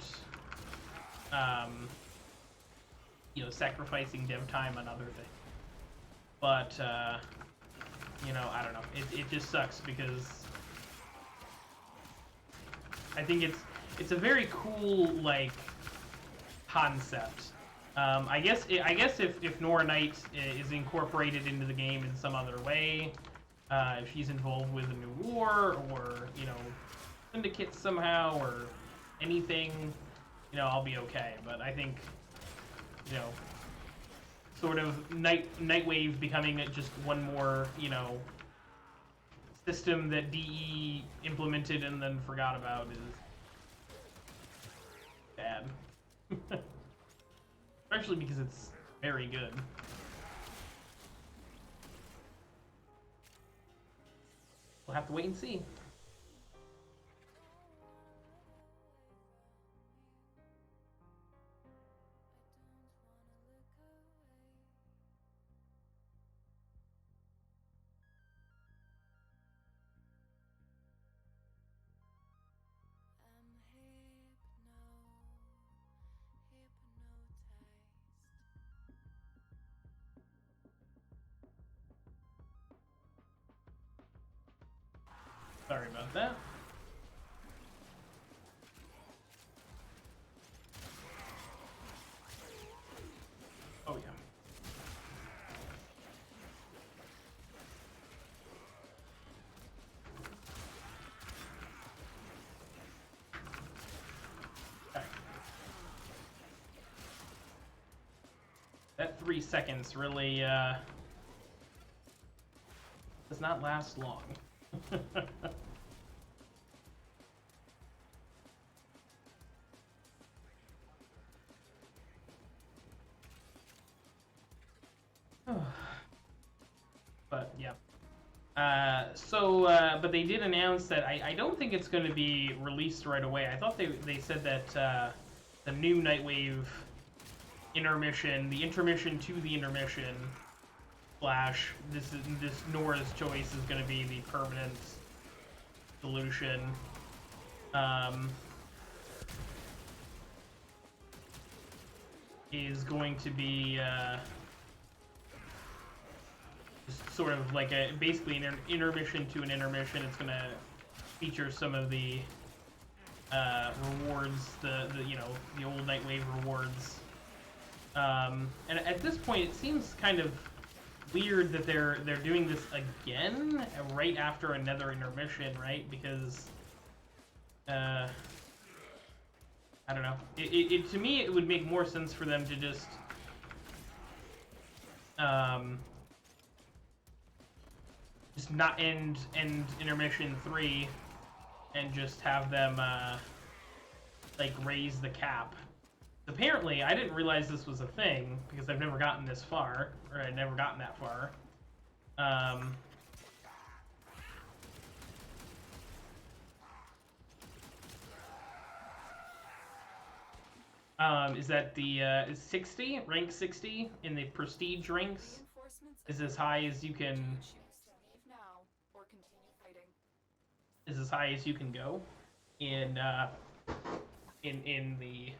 you know, sacrificing dev time on other things. But, you know, I don't know. It just sucks because I think it's a very cool, like, concept. I guess if Nora Knight is incorporated into the game in some other way, if she's involved with a new war, or, you know, syndicate somehow, or anything, you know, I'll be okay. But I think, you know, sort of Nightwave becoming just one more, you know, system that DE implemented and then forgot about is bad. Especially because it's very good. We'll have to wait and see. Sorry about that. Oh yeah. Okay. That 3 seconds really does not last long. But yeah. But they did announce that I don't think it's going to be released right away. I thought they said that the new Nightwave intermission, the intermission to the intermission, slash this Nora's Choice is going to be the permanent solution. Is going to be just sort of like basically an intermission to an intermission. It's going to feature some of the rewards, the you know, the old Nightwave rewards. And at this point, it seems kind of weird that they're doing this again right after another intermission, right? Because I don't know. It to me, it would make more sense for them to just not end intermission 3 and just have them like raise the cap. Apparently, I didn't realize this was a thing because I've never gotten this far, or I've never gotten that far. Is that the is 60 rank 60 in the prestige ranks is as high as you can. Leave now or continue fighting. Is as high as you can go in the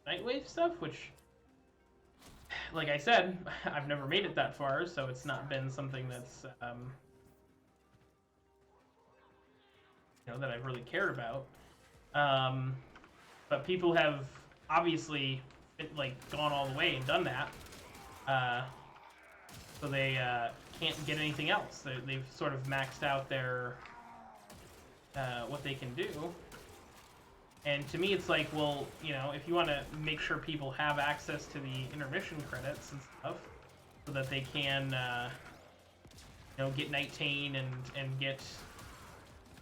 Nightwave stuff, which, like I said, I've never made it that far, so it's not been something that's you know, that I've really cared about. But people have obviously like gone all the way and done that, so they can't get anything else. They've sort of maxed out their what they can do. And to me, it's like, well, you know, if you want to make sure people have access to the intermission credits and stuff, so that they can, you know, get Nightane and get.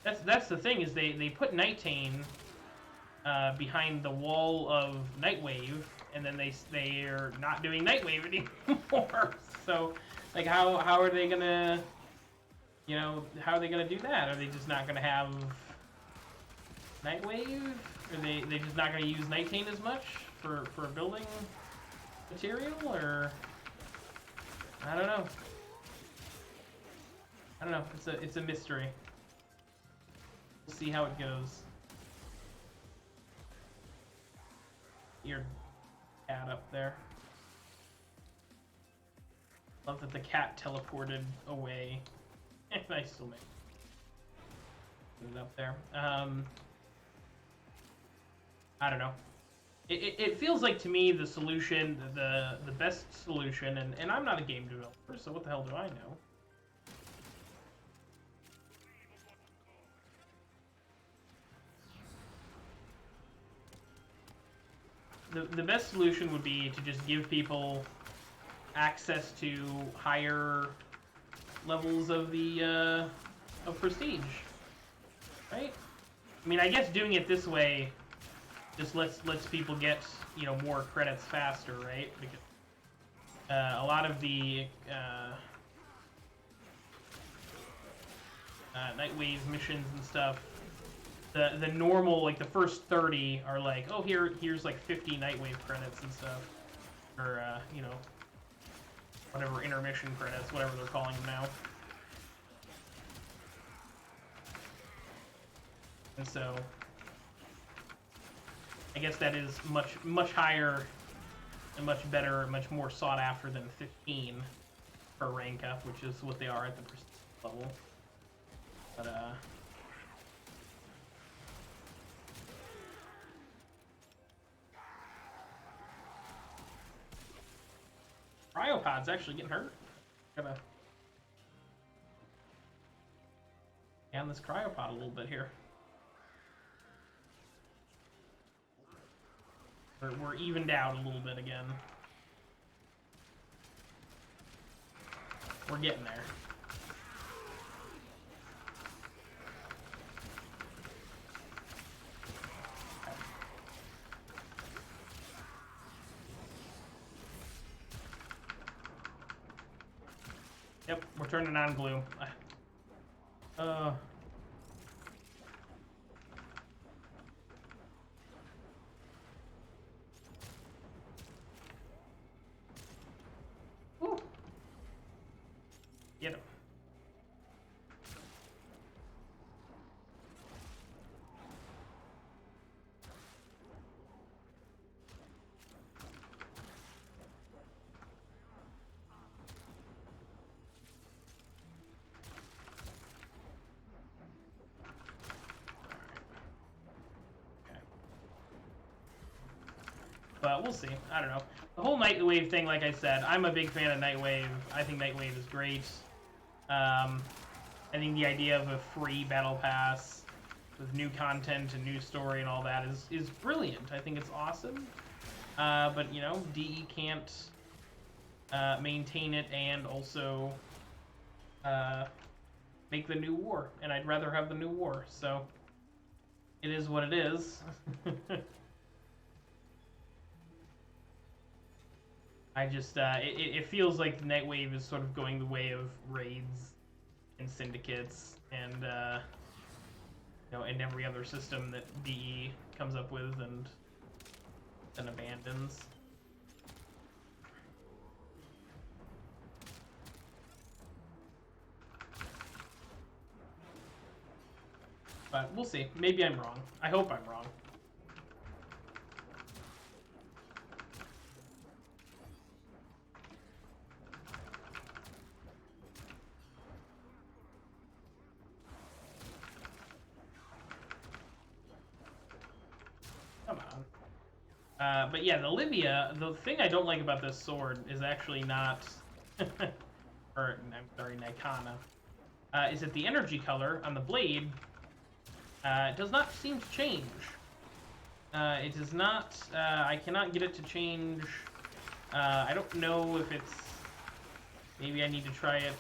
That's the thing, is they put Nightane behind the wall of Nightwave, and then they're not doing Nightwave anymore. So, like, how are they gonna, you know, how are they gonna do that? Are they just not gonna have Nightwave? Are they just not gonna use Nightane as much for building material, or I don't know. I don't know. It's a mystery. We'll see how it goes. Your cat up there. Love that the cat teleported away. Nice still make it up there. I don't know. It feels like to me the solution, the best solution, and I'm not a game developer, so what the hell do I know? The best solution would be to just give people access to higher levels of the of prestige, right? I mean, I guess doing it this way just lets people get, you know, more credits faster, right? Because a lot of the Nightwave missions and stuff, the normal, like the first 30 are like, oh, here's like 50 Nightwave credits and stuff, or you know, whatever intermission credits, whatever they're calling them now. And so I guess that is much higher and much better and much more sought after than 15 per rank up, which is what they are at the prestige level. But Cryopod's actually getting hurt. Gotta down this Cryopod a little bit here. We're evened out a little bit again. We're getting there. Yep, we're turning on glue. Woo. Get him. But we'll see. I don't know. The whole Nightwave thing, like I said, I'm a big fan of Nightwave. I think Nightwave is great. I think the idea of a free battle pass with new content and new story and all that is brilliant. I think it's awesome. But, you know, DE can't maintain it and also make the new war. And I'd rather have the new war. So it is what it is. I just, it feels like Nightwave is sort of going the way of raids and syndicates and, you know, and every other system that DE comes up with and then abandons. But we'll see. Maybe I'm wrong. I hope I'm wrong. Come on. But yeah, the Livia, the thing I don't like about this sword is actually not, or I'm sorry, Nikana, is that the energy color on the blade does not seem to change. It does not, I cannot get it to change. I don't know if it's, maybe I need to try it.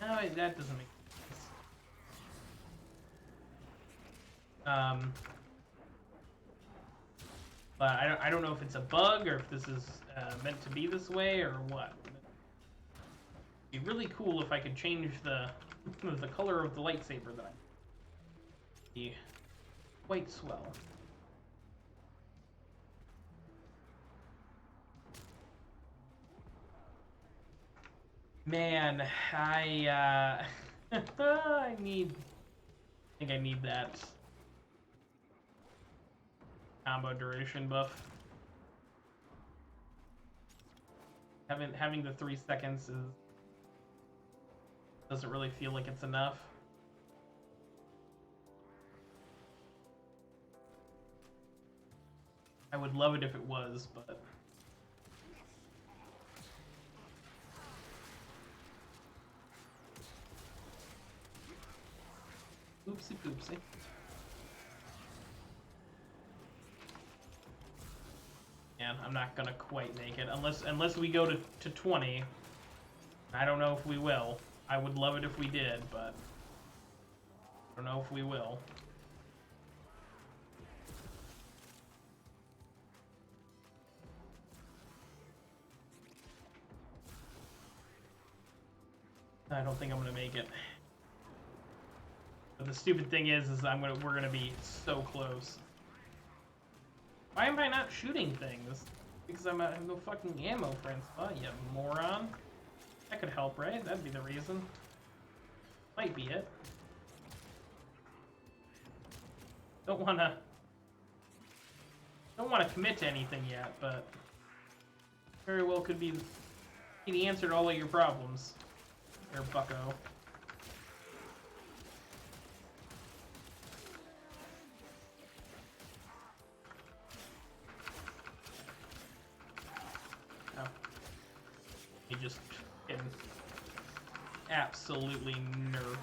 No, that doesn't make sense. But I don't know if it's a bug or if this is meant to be this way or what. It'd be really cool if I could change the the color of the lightsaber that I be quite swell. Man, I I think I need that combo duration buff. Having the 3 seconds doesn't really feel like it's enough. I would love it if it was, but oopsie poopsie. And I'm not gonna quite make it unless we go to 20. I don't know if we will. I would love it if we did, but I don't know if we will. I don't think I'm gonna make it. But the stupid thing is we're gonna be so close. Why am I not shooting things? Because I have no fucking ammo, Francois, you moron. That could help, right? That'd be the reason. Might be it. Don't wanna commit to anything yet, but very well could be the answer to all of your problems. There, bucko. Oh. He just getting absolutely nerfed.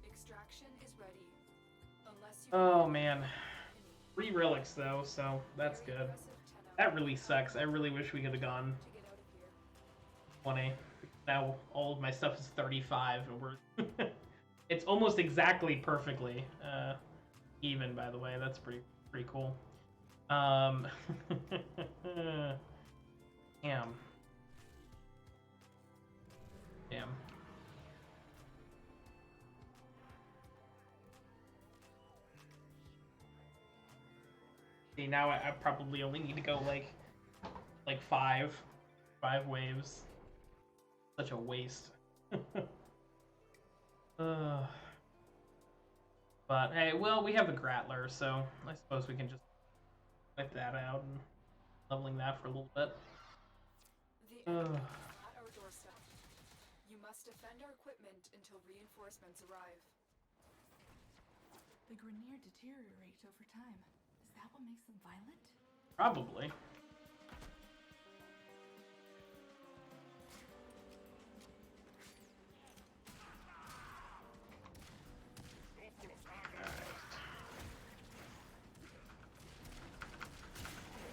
Extraction is ready. Unless you Oh man. 3 relics though, so that's good. That really sucks. I really wish we could have gone to get out of here. 20. Now all of my stuff is 35 and we're it's almost exactly perfectly even, by the way. That's pretty cool. Damn. See, now I probably only need to go like five waves. Such a waste. But hey, well, we have the Grattler, so I suppose we can just wipe that out and leveling that for a little bit. The enemy is at our doorstep. You must defend our equipment until reinforcements arrive. The Grineer deteriorate over time. Is that what makes them violent? Probably.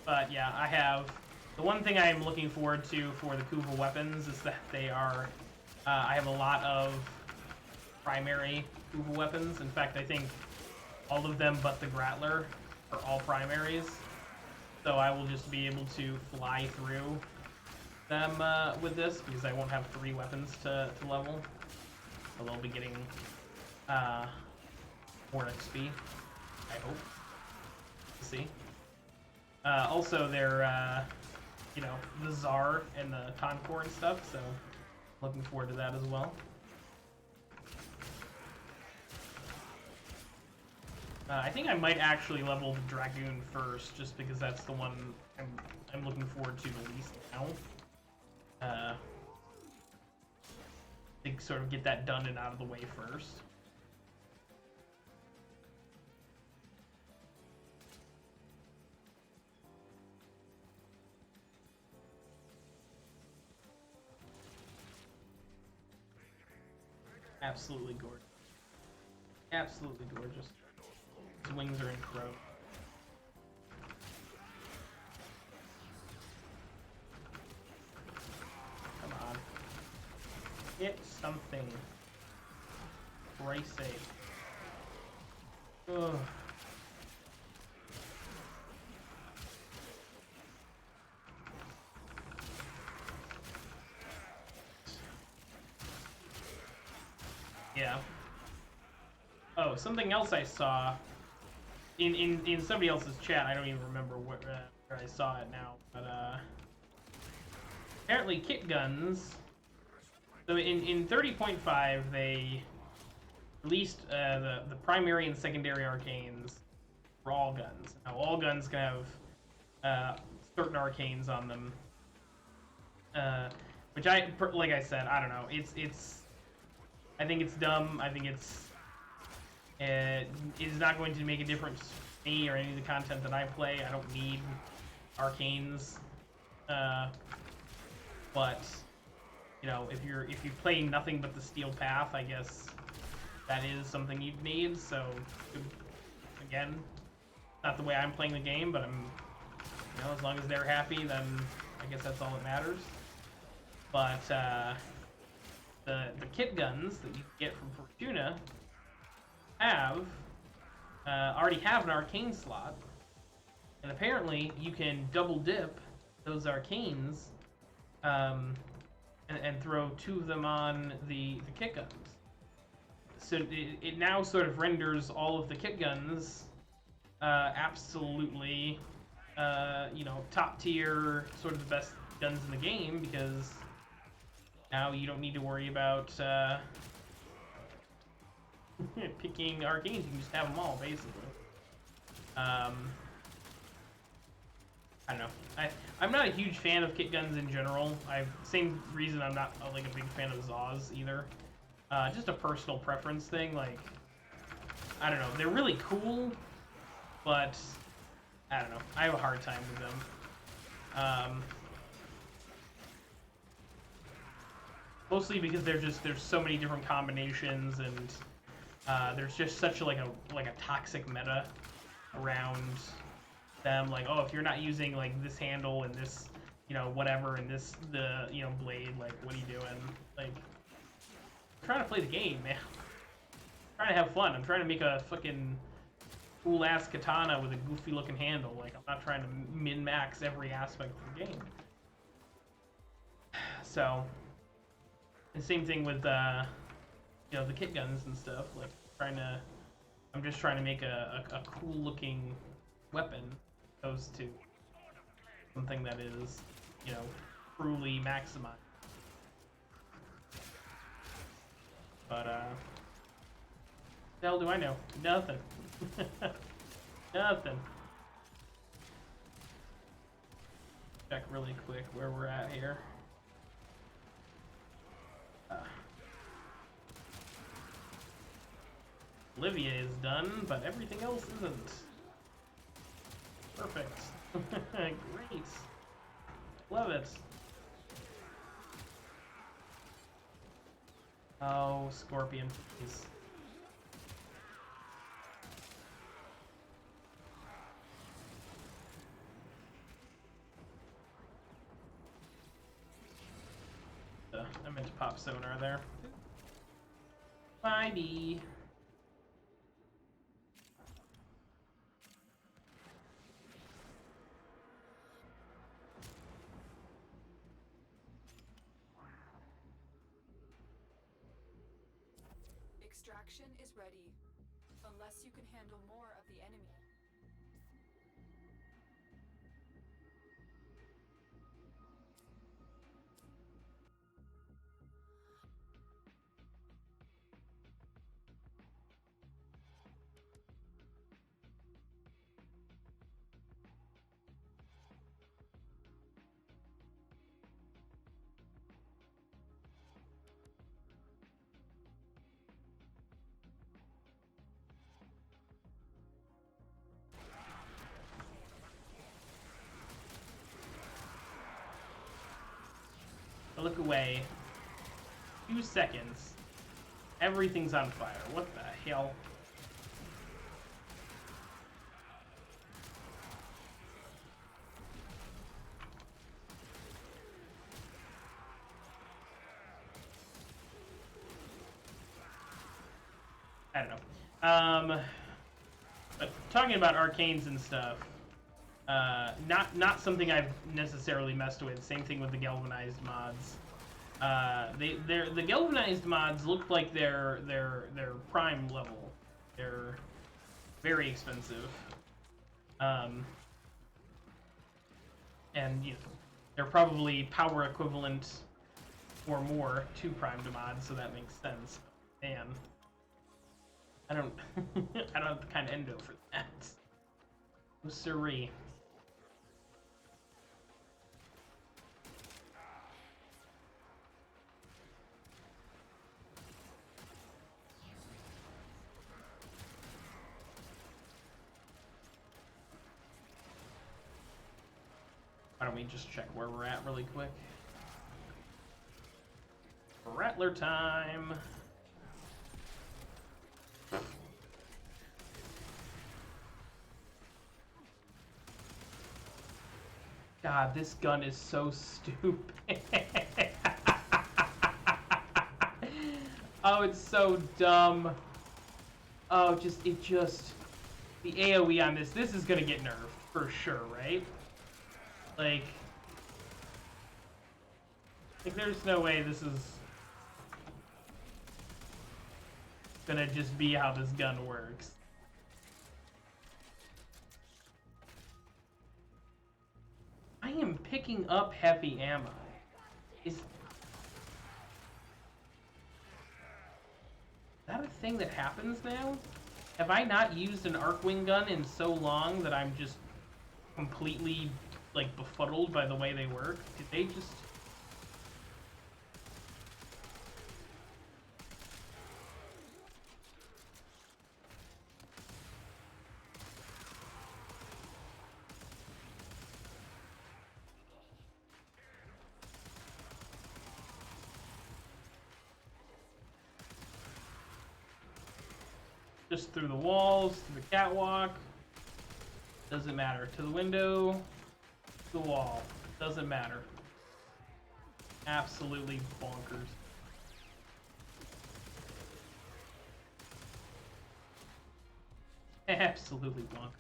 But yeah, I have the one thing I am looking forward to for the Kuva weapons is that they are. I have a lot of primary Kuva weapons. In fact, I think all of them but the Grattler are all primaries. So I will just be able to fly through them with this because I won't have 3 weapons to level. So they'll be getting more XP, I hope. We'll see. Also, they're, you know, the Tsar and the Concord and stuff, so looking forward to that as well. I think I might actually level the Dragoon first, just because that's the one I'm looking forward to the least now. To sort of get that done and out of the way first. Absolutely gorgeous. Absolutely gorgeous. His wings are incredible. Come on. Hit something. For Christ's sake. Ugh. Yeah. Oh, something else I saw in somebody else's chat. I don't even remember where I saw it now, but apparently kit guns. So in 30.5 they released the primary and secondary arcanes for all guns. Now all guns can have certain arcanes on them, which like I said, I don't know. I think it's dumb. I think it is not going to make a difference to me or any of the content that I play. I don't need arcanes. But you know, if you play nothing but the steel path, I guess that is something you'd need. So again, not the way I'm playing the game, but as long as they're happy, then I guess that's all that matters. But the kit guns that you get from Fortuna already have an arcane slot, and apparently you can double dip those arcanes and throw 2 of them on the kit guns. So it now sort of renders all of the kit guns absolutely top tier, sort of the best guns in the game, because now you don't need to worry about picking arcanes. You can just have them all, basically. I don't know. I'm not a huge fan of kit guns in general. Same reason I'm not like a big fan of Zaws either. Just a personal preference thing. Like, I don't know. They're really cool, but I don't know. I have a hard time with them. Mostly because there's so many different combinations, and there's just such a toxic meta around them. Like, oh, if you're not using like this handle and this whatever and this blade, like, what are you doing? Like, I'm trying to play the game, man. I'm trying to have fun. I'm trying to make a fucking cool ass katana with a goofy looking handle. Like, I'm not trying to min max every aspect of the game. So, the same thing with the kit guns and stuff. Like, I'm just trying to make a cool looking weapon, opposed to something that is truly maximized. But the hell do I know? Nothing. Nothing. Check really quick where we're at here. Olivia is done, but everything else isn't. Perfect. Great. Love it. Oh, Scorpion, please. I meant to pop sonar there. Bye, bee. Extraction is ready, unless you can handle more of the enemy. I look away. 2 seconds. Everything's on fire. What the hell? I don't know. But talking about arcanes and stuff, not something I've necessarily messed with. Same thing with the galvanized mods. The galvanized mods look like they're prime level. They're very expensive. And you know, they're probably power equivalent or more to prime mods, so that makes sense. Man, I don't I don't have the kind of endo for that. No siree. Why don't we just check where we're at really quick? Rattler time! God, this gun is so stupid. Oh, it's so dumb. Oh, the AoE on this is gonna get nerfed for sure, right? Like there's no way this is gonna just be how this gun works. I am picking up heavy ammo. Is that a thing that happens now? Have I not used an Arcwing gun in so long that I'm just completely, like, befuddled by the way they work? Did they just... Just through the walls, to the catwalk. Doesn't matter. To the window, to the wall. Doesn't matter. Absolutely bonkers. Absolutely bonkers.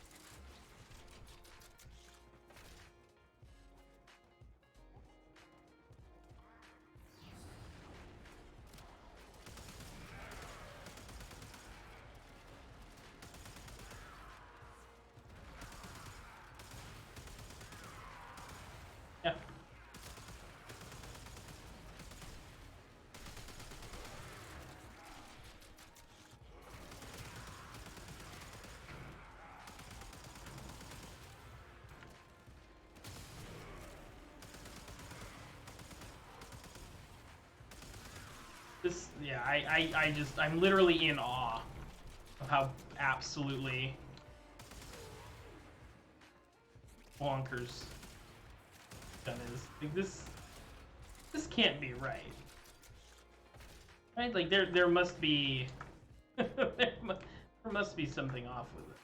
Yeah. I'm literally in awe of how absolutely bonkers gun is. Like, this can't be right. Right? Like, there must be there must be something off with it.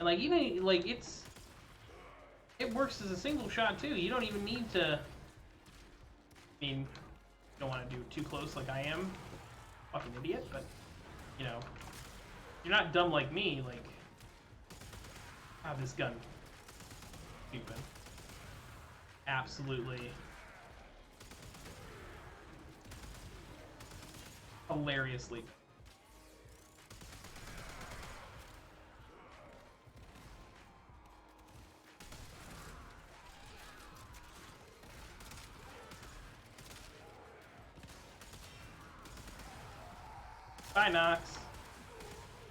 And like, even like it works as a single shot too. You don't even need to. I mean, you don't want to do it too close like I am, fucking idiot. But you know, you're not dumb like me. Like, this gun, stupid, absolutely hilariously. Bye, Nox. See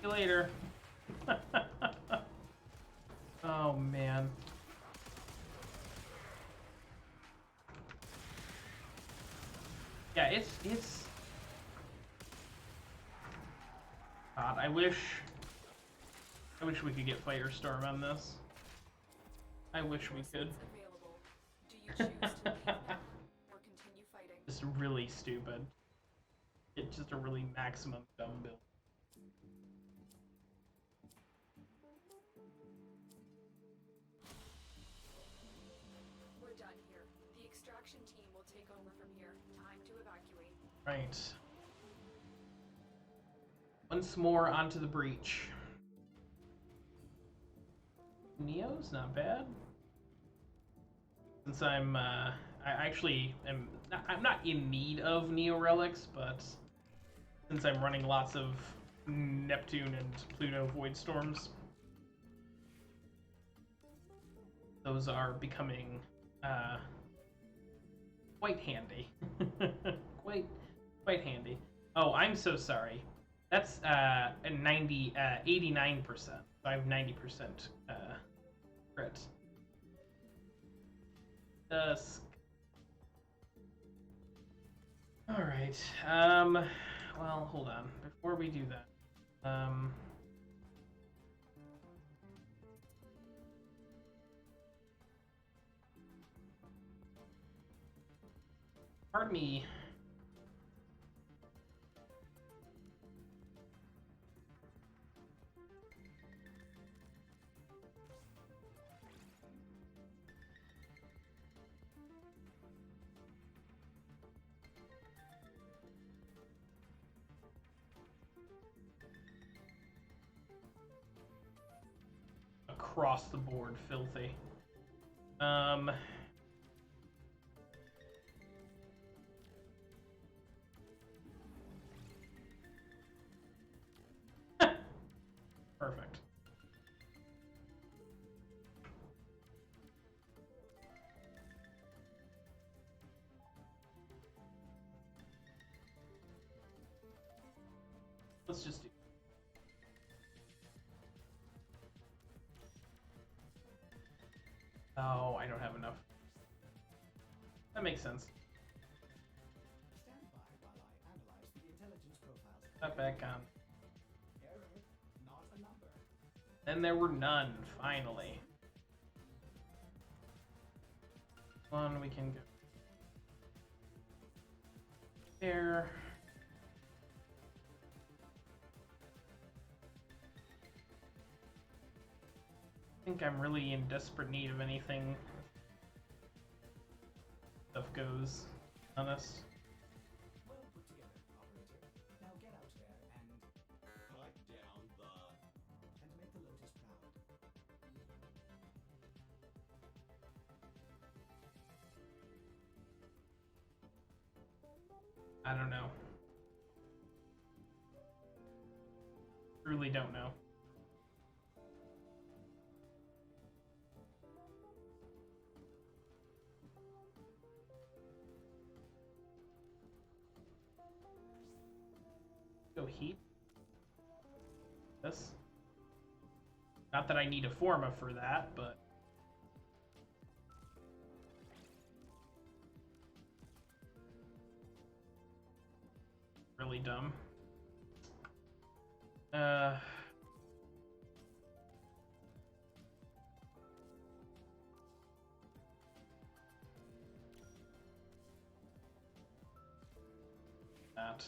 you later. Oh, man. Yeah, it's... God, I wish we could get Firestorm on this. I wish we could. Available. Do you choose to leave now or continue fighting? Just really stupid. It's just a really maximum dumb build. We're done here. The extraction team will take over from here. Time to evacuate. Right. Once more onto the breach. Neo's not bad. Since I'm, I actually am, I'm not in need of Neo relics, but since I'm running lots of Neptune and Pluto Void Storms, those are becoming quite handy. quite handy. Oh, I'm so sorry. That's 89%. I have 90% crit. Dusk. All right. Well, hold on. Before we do that, pardon me. Across the board, filthy. Perfect. Let's just do. Oh, I don't have enough. That makes sense. Stand by while I analyze the intelligence profiles. Put back on. Error, not a number. Then there were none, finally. One we can go there. I think I'm really in desperate need of anything. Stuff goes, honest. Well put together, operator. Now get out there and cut down the and make the Lotus proud. I don't know. Truly don't know. Go heat. This. Not that I need a Forma for that, but really dumb. That.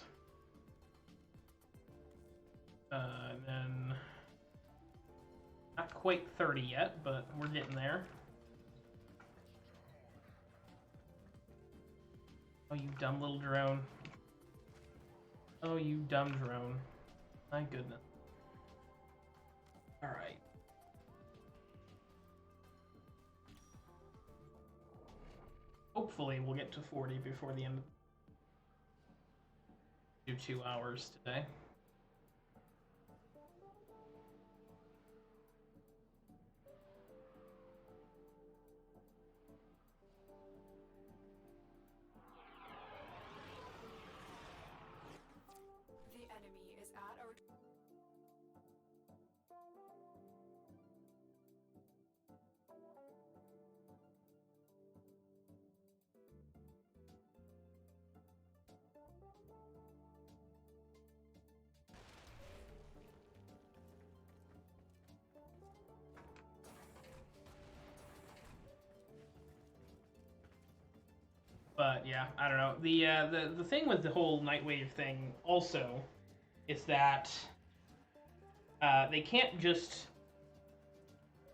And then not quite 30 yet, but we're getting there. Oh, you dumb little drone. Oh, you dumb drone. My goodness. All right. Hopefully we'll get to 40 before the end. Do 2 hours today. The enemy is at our... But yeah, I don't know. The thing with the whole Nightwave thing also is that they can't just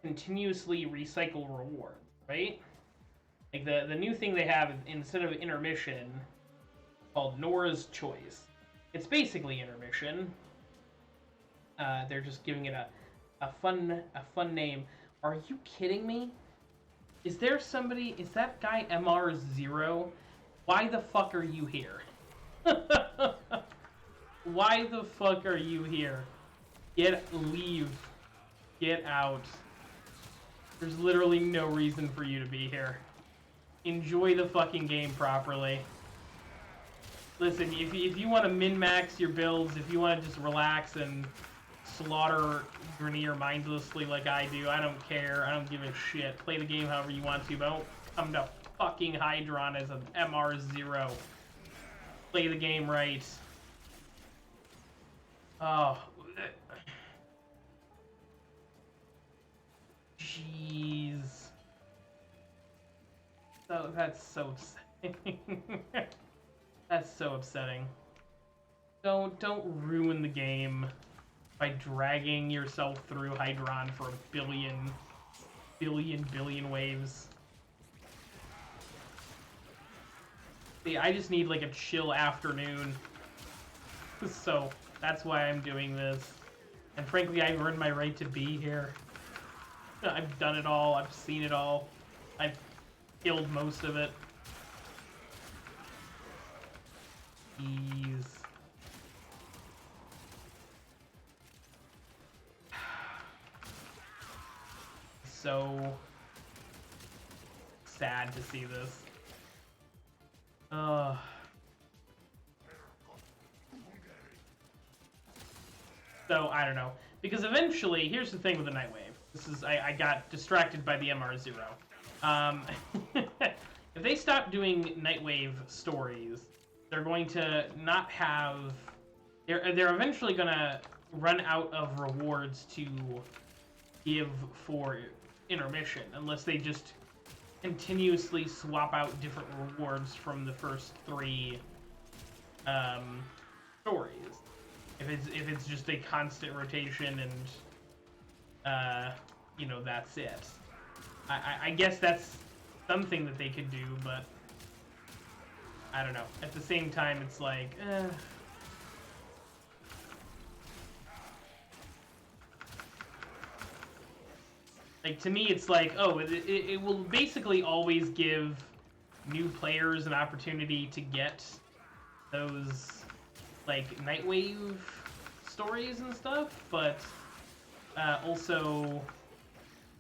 continuously recycle rewards, right? Like the new thing they have instead of intermission called Nora's Choice. It's basically intermission. They're just giving it a fun name. Are you kidding me? Is there somebody? Is that guy MR0? Why the fuck are you here? Why the fuck are you here? Leave. Get out. There's literally no reason for you to be here. Enjoy the fucking game properly. Listen, if you want to min-max your builds, if you want to just relax and slaughter Grenier mindlessly like I do, I don't care. I don't give a shit. Play the game however you want to, but don't come to fucking Hydron as an MR0. Play the game right. Oh. Jeez. So that's so upsetting. That's so upsetting. Don't ruin the game by dragging yourself through Hydron for a billion waves. See, I just need like a chill afternoon. So that's why I'm doing this. And frankly, I've earned my right to be here. I've done it all. I've seen it all. I've killed most of it. Jeez. So sad to see this. So I don't know, because eventually, here's the thing with the Nightwave. This is I got distracted by the MR0. If they stop doing Nightwave stories, they're going to not have. They're eventually gonna run out of rewards to give for intermission, unless they just continuously swap out different rewards from the first 3 stories. If it's just a constant rotation and you know, that's it. I guess that's something that they could do, but I don't know. At the same time, it's like, Like, to me, it's like, oh, it will basically always give new players an opportunity to get those, like, Nightwave stories and stuff, but also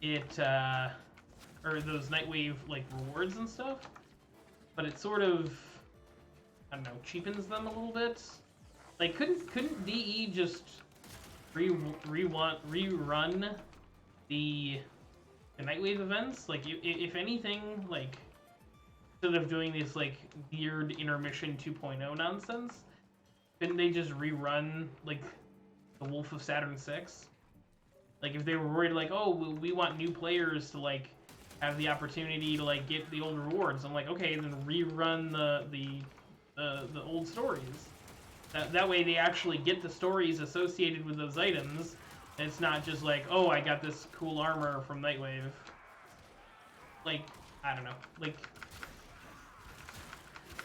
it, or those Nightwave, like, rewards and stuff, but it sort of, I don't know, cheapens them a little bit. Like, couldn't DE just rerun the Nightwave events? Like, if anything, like, instead of doing this, like, weird intermission 2.0 nonsense, couldn't they just rerun, like, the Wolf of Saturn 6? Like, if they were worried, like, oh, we want new players to, like, have the opportunity to, like, get the old rewards. I'm like, okay, then rerun the old stories. That way they actually get the stories associated with those items, and it's not just like, oh, I got this cool armor from Nightwave. Like, I don't know. Like,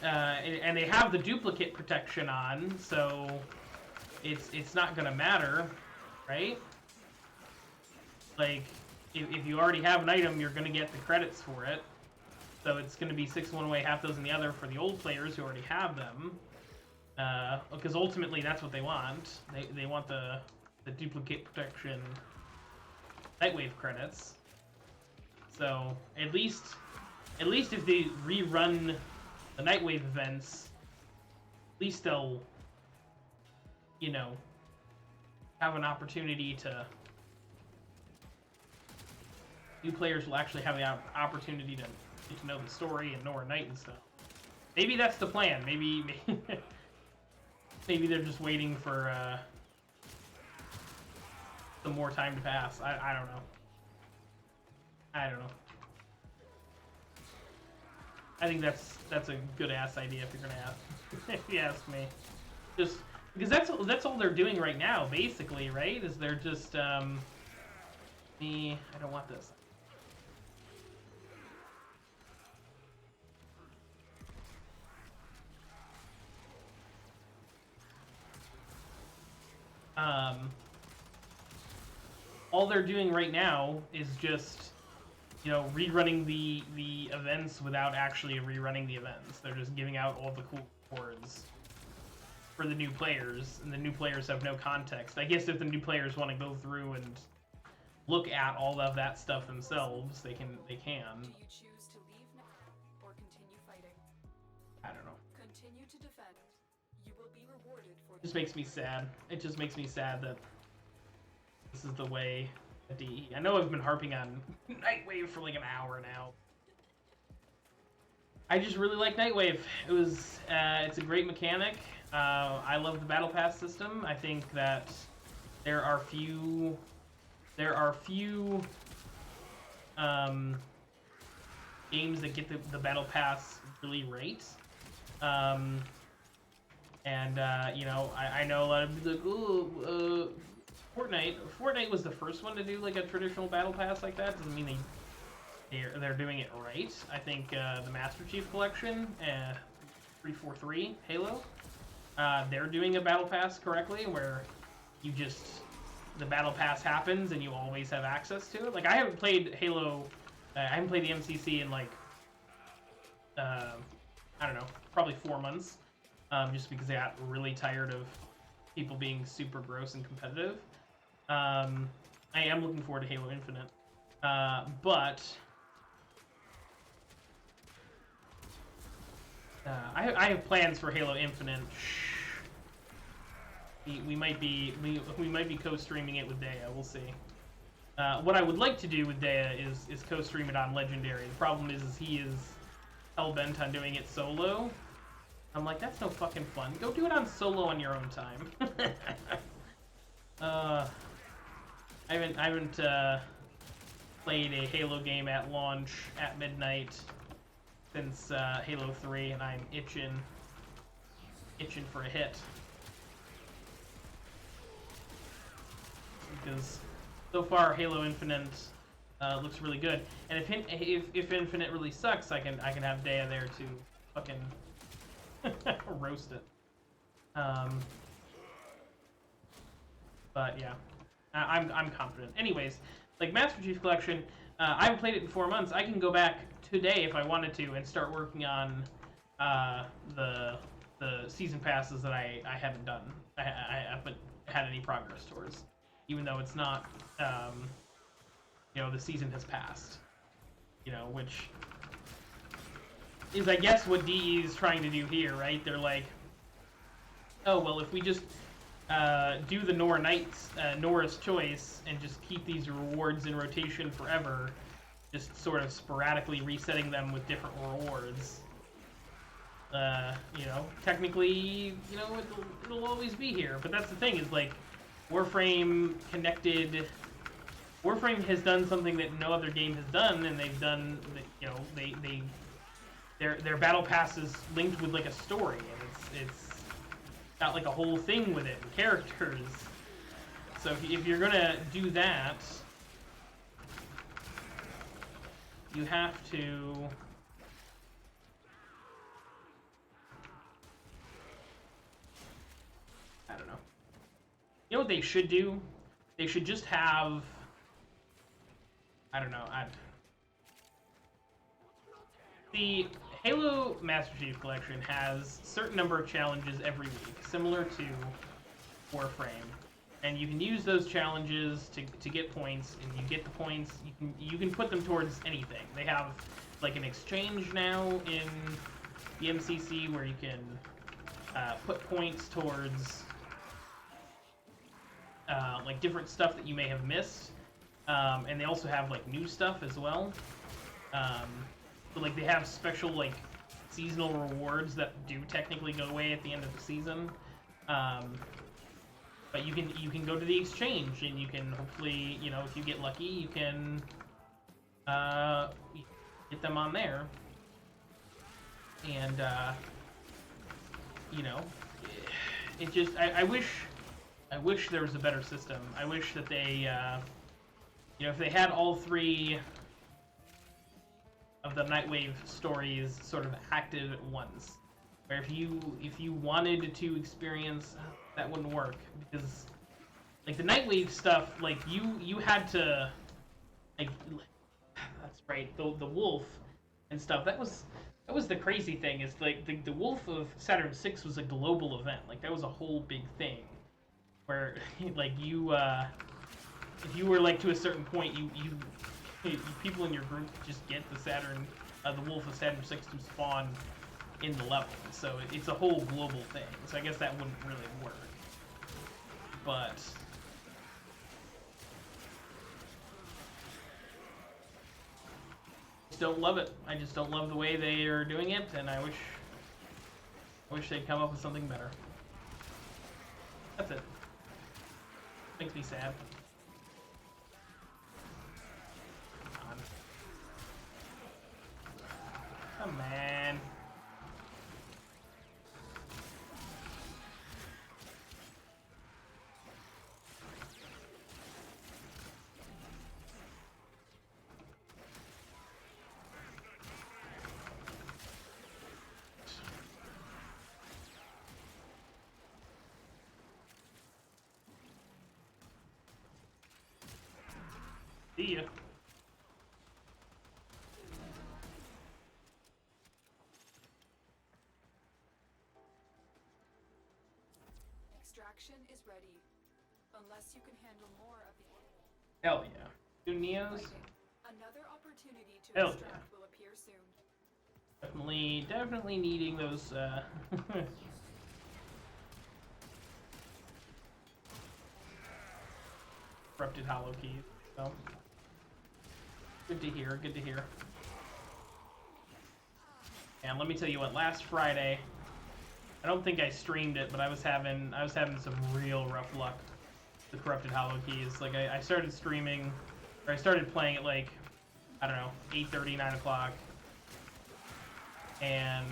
and they have the duplicate protection on, so it's not gonna matter, right? Like, if you already have an item, you're gonna get the credits for it. So it's gonna be 6 one way, half dozen the other for the old players who already have them. Because ultimately that's what they want. They want the duplicate protection Nightwave credits. So at least if they rerun the Nightwave events, at least they'll, you know, have an opportunity to. New players will actually have the opportunity to get to know the story and Nora Knight and stuff. Maybe that's the plan. Maybe they're just waiting for some more time to pass. I don't know. I don't know. I think that's a good ass idea if you're gonna ask. If you ask me, just because that's all they're doing right now, basically, right? Is they're just me. I don't want this. All they're doing right now is just, you know, rerunning the events without actually rerunning the events. They're just giving out all the cool rewards for the new players, and the new players have no context. I guess if the new players want to go through and look at all of that stuff themselves, they can. Do you choose to leave now or continue fighting? I don't know. Continue to defend. You will be rewarded for It just makes me sad. It just makes me sad that this is the way that DE. I know I've been harping on Nightwave for like an hour now. I just really like Nightwave. It was, it's a great mechanic. I love the battle pass system. I think that there are few games that get the battle pass really right. You know, I know a lot of people like, oh, Fortnite was the first one to do like a traditional battle pass like that. Doesn't mean they're doing it right. I think the Master Chief Collection, 343 Halo, they're doing a battle pass correctly, where you just the battle pass happens and you always have access to it. Like, I haven't played Halo, I haven't played the MCC in like I don't know, probably 4 months, just because I got really tired of people being super gross and competitive. I am looking forward to Halo Infinite, but I have plans for Halo Infinite. We might be co-streaming it with Daya. We'll see. What I would like to do with Daya is co-stream it on Legendary. The problem is he is hell-bent on doing it solo. I'm like, that's no fucking fun. Go do it on solo on your own time. I haven't played a Halo game at launch at midnight since Halo 3, and I'm itching for a hit. Because so far Halo Infinite looks really good, and if Infinite really sucks, I can have Daya there to fucking roast it. But yeah, I'm confident. Anyways, like Master Chief Collection, I haven't played it in 4 months. I can go back today if I wanted to and start working on the season passes that I haven't done. I haven't had any progress towards, even though it's not, you know, the season has passed. You know, which is, I guess, what DE is trying to do here, right? They're like, oh, well, if we just do the Nora's Choice and just keep these rewards in rotation forever, just sort of sporadically resetting them with different rewards, you know, technically, you know, it'll always be here. But that's the thing, is like, Warframe has done something that no other game has done, and they've done, you know, their battle pass is linked with like a story, and it's got like a whole thing with it, and characters. So if you're gonna do that, you have to I don't know. You know what they should do? They should just have, I don't know, the Halo Master Chief Collection has a certain number of challenges every week, similar to Warframe, and you can use those challenges to get points, and you get the points, you can put them towards anything. They have like an exchange now in the MCC where you can put points towards like different stuff that you may have missed, and they also have like new stuff as well. So like they have special like seasonal rewards that do technically go away at the end of the season, but you can go to the exchange, and you can hopefully, you know, if you get lucky, you can get them on there. and you know, it just I wish there was a better system. I wish that they you know, if they had all 3 of the Nightwave stories sort of active at once, where if you wanted to experience, that wouldn't work, because like the Nightwave stuff, like you had to, like, that's right, the wolf and stuff, that was the crazy thing, is like the wolf of Saturn 6 was a global event. Like that was a whole big thing where like you if you were like to a certain point, you people in your group just get the wolf of Saturn 6 to spawn in the level. So it's a whole global thing. So I guess that wouldn't really work. But I just don't love it. I just don't love the way they are doing it, and I wish they'd come up with something better. That's it. Makes me sad. Come on. See ya. Extraction is ready. Unless you can handle more of the... Hell yeah. 2 Neos? Waiting. Another opportunity to Hell extract yeah. will appear soon. Definitely needing those, corrupted hollow keys, so. Good to hear, good to hear. And let me tell you what, last Friday, I don't think I streamed it, but I was having some real rough luck with corrupted hollow keys. Like I started streaming, or I started playing at like, I don't know, 8:30, 9 o'clock, and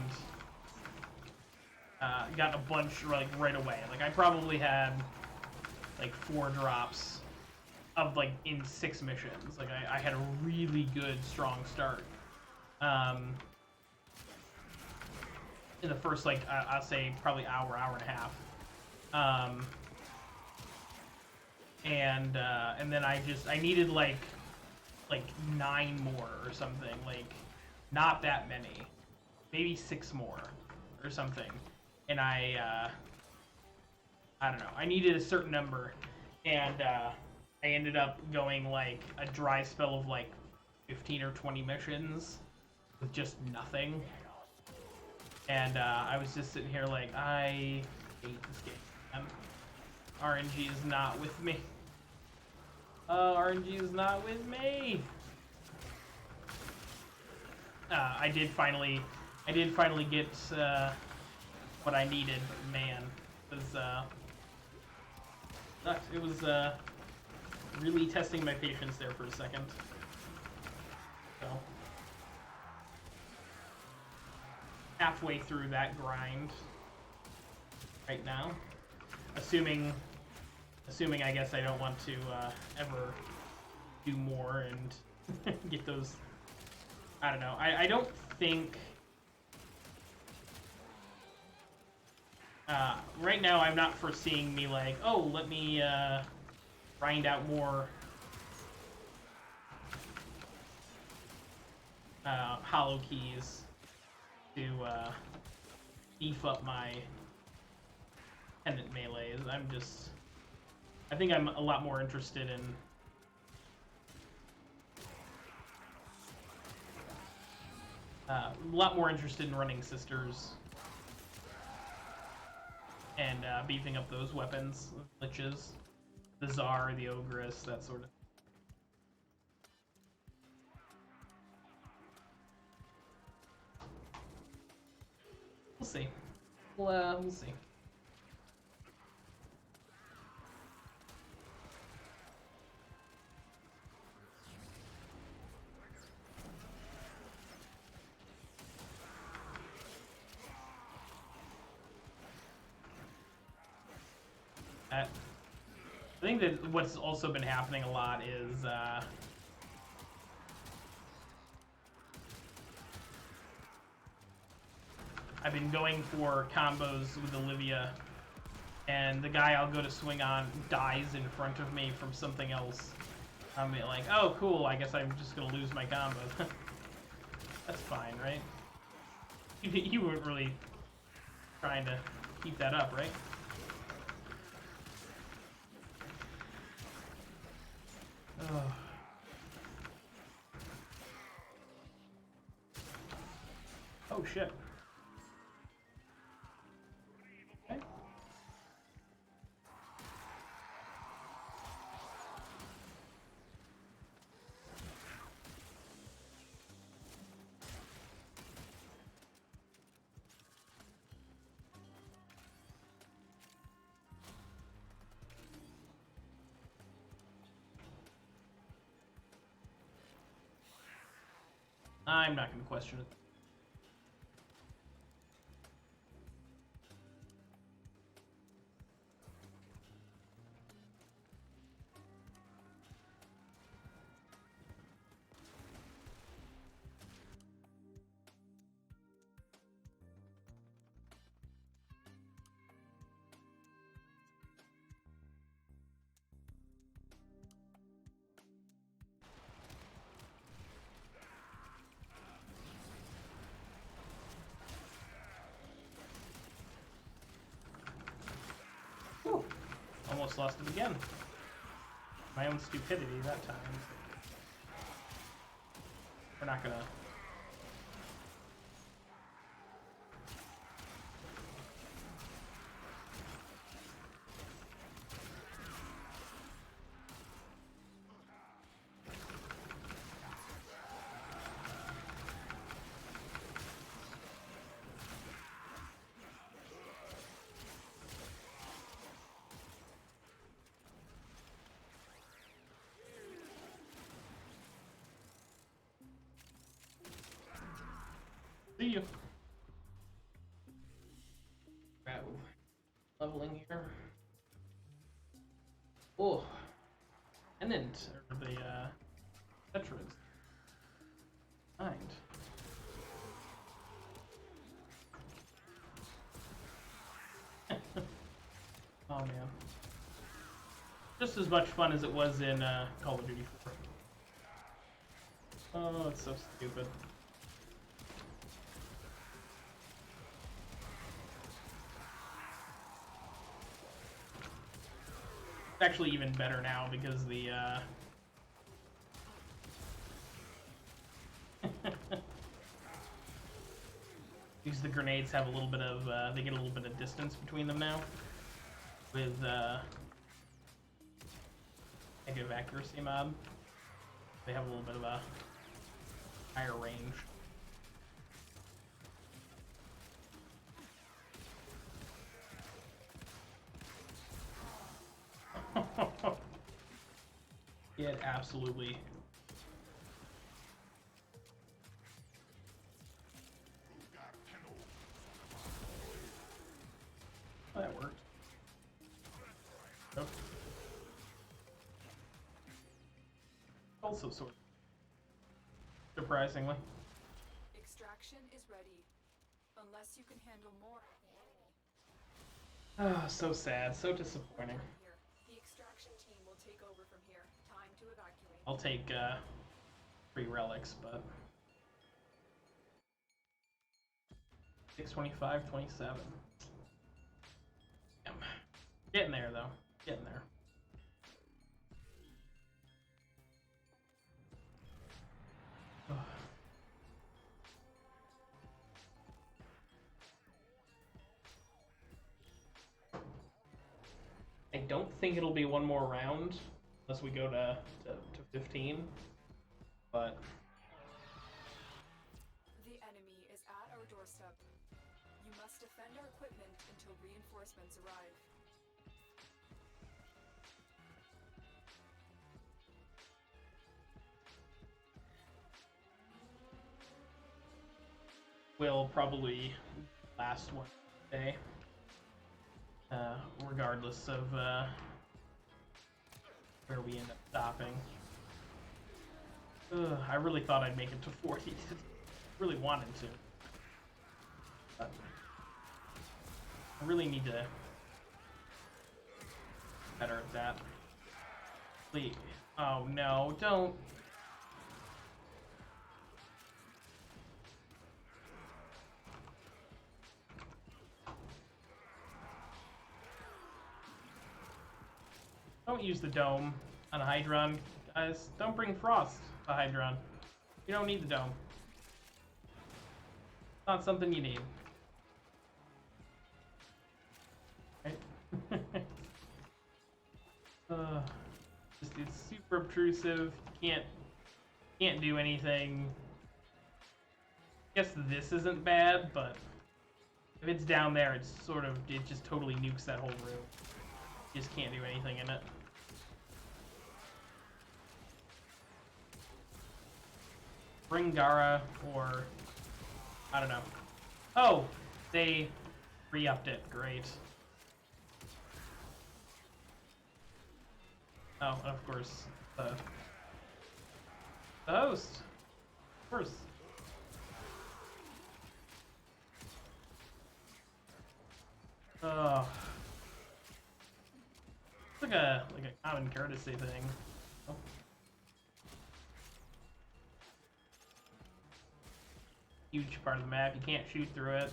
got a bunch like right away. Like I probably had like 4 drops of like in 6 missions. Like I had a really good strong start. In the first like I'll say probably hour and a half. And then I needed like 9 more or something, like not that many, maybe 6 more or something, and I don't know, I needed a certain number, and I ended up going like a dry spell of like 15 or 20 missions with just nothing, and I was just sitting here like, I hate this game. RNG is not with me. RNG is not with me. I did finally get what I needed, but man, it was really testing my patience there for a second. So halfway through that grind right now, assuming I guess I don't want to ever do more and get those. I don't know. I don't think right now I'm not foreseeing me like, oh, let me grind out more hollow keys to beef up my pendant melees. I think I'm a lot more interested in running sisters and beefing up those weapons, liches, the Tsar, the Ogress, that sort of. We'll see. We'll see. I think that what's also been happening a lot is I've been going for combos with Olivia, and the guy I'll go to swing on dies in front of me from something else. I'm like, oh cool, I guess I'm just gonna lose my combo. That's fine, right? You weren't really trying to keep that up, right? Oh. Oh shit. Okay. I'm not going to question it. Whew. Almost lost it again. My own stupidity that time. We're not gonna... See you. Right, leveling here. Oh, Tenant, or the Tetras. Mind. Oh man. Just as much fun as it was in Call of Duty 4. Oh, it's so stupid. It's actually even better now because the because the grenades have a little bit of they get a little bit of distance between them now with negative accuracy mod. They have a little bit of a higher range. It absolutely. Oh, that worked. Nope. Also sort of. Surprisingly. Extraction is ready. Unless you can handle more. Ah, so sad, so disappointing. Here. The extraction team will take over from here. Time to evacuate. I'll take 3 relics, but 625, 27. Damn. Getting there though. Getting there. I don't think it'll be one more round unless we go to 15, but The enemy is at our doorstep. You must defend our equipment until reinforcements arrive. we'll probably last one day, regardless of where we end up stopping. Ugh, I really thought I'd make it to 40. Really wanted to. But I really need to better at that. Please. Oh no, don't. Don't use the dome on a Hydron, guys. Don't bring Frost to Hydron. You don't need the dome. It's not something you need. Right? It's super obtrusive. Can't do anything. I guess this isn't bad, but if it's down there, it just totally nukes that whole room. You just can't do anything in it. Bring Gara, or I don't know. Oh, they re-upped it. Great. Oh, and of course the host. Of course. Oh. It's like a common courtesy thing. Oh. Huge part of the map. You can't shoot through it.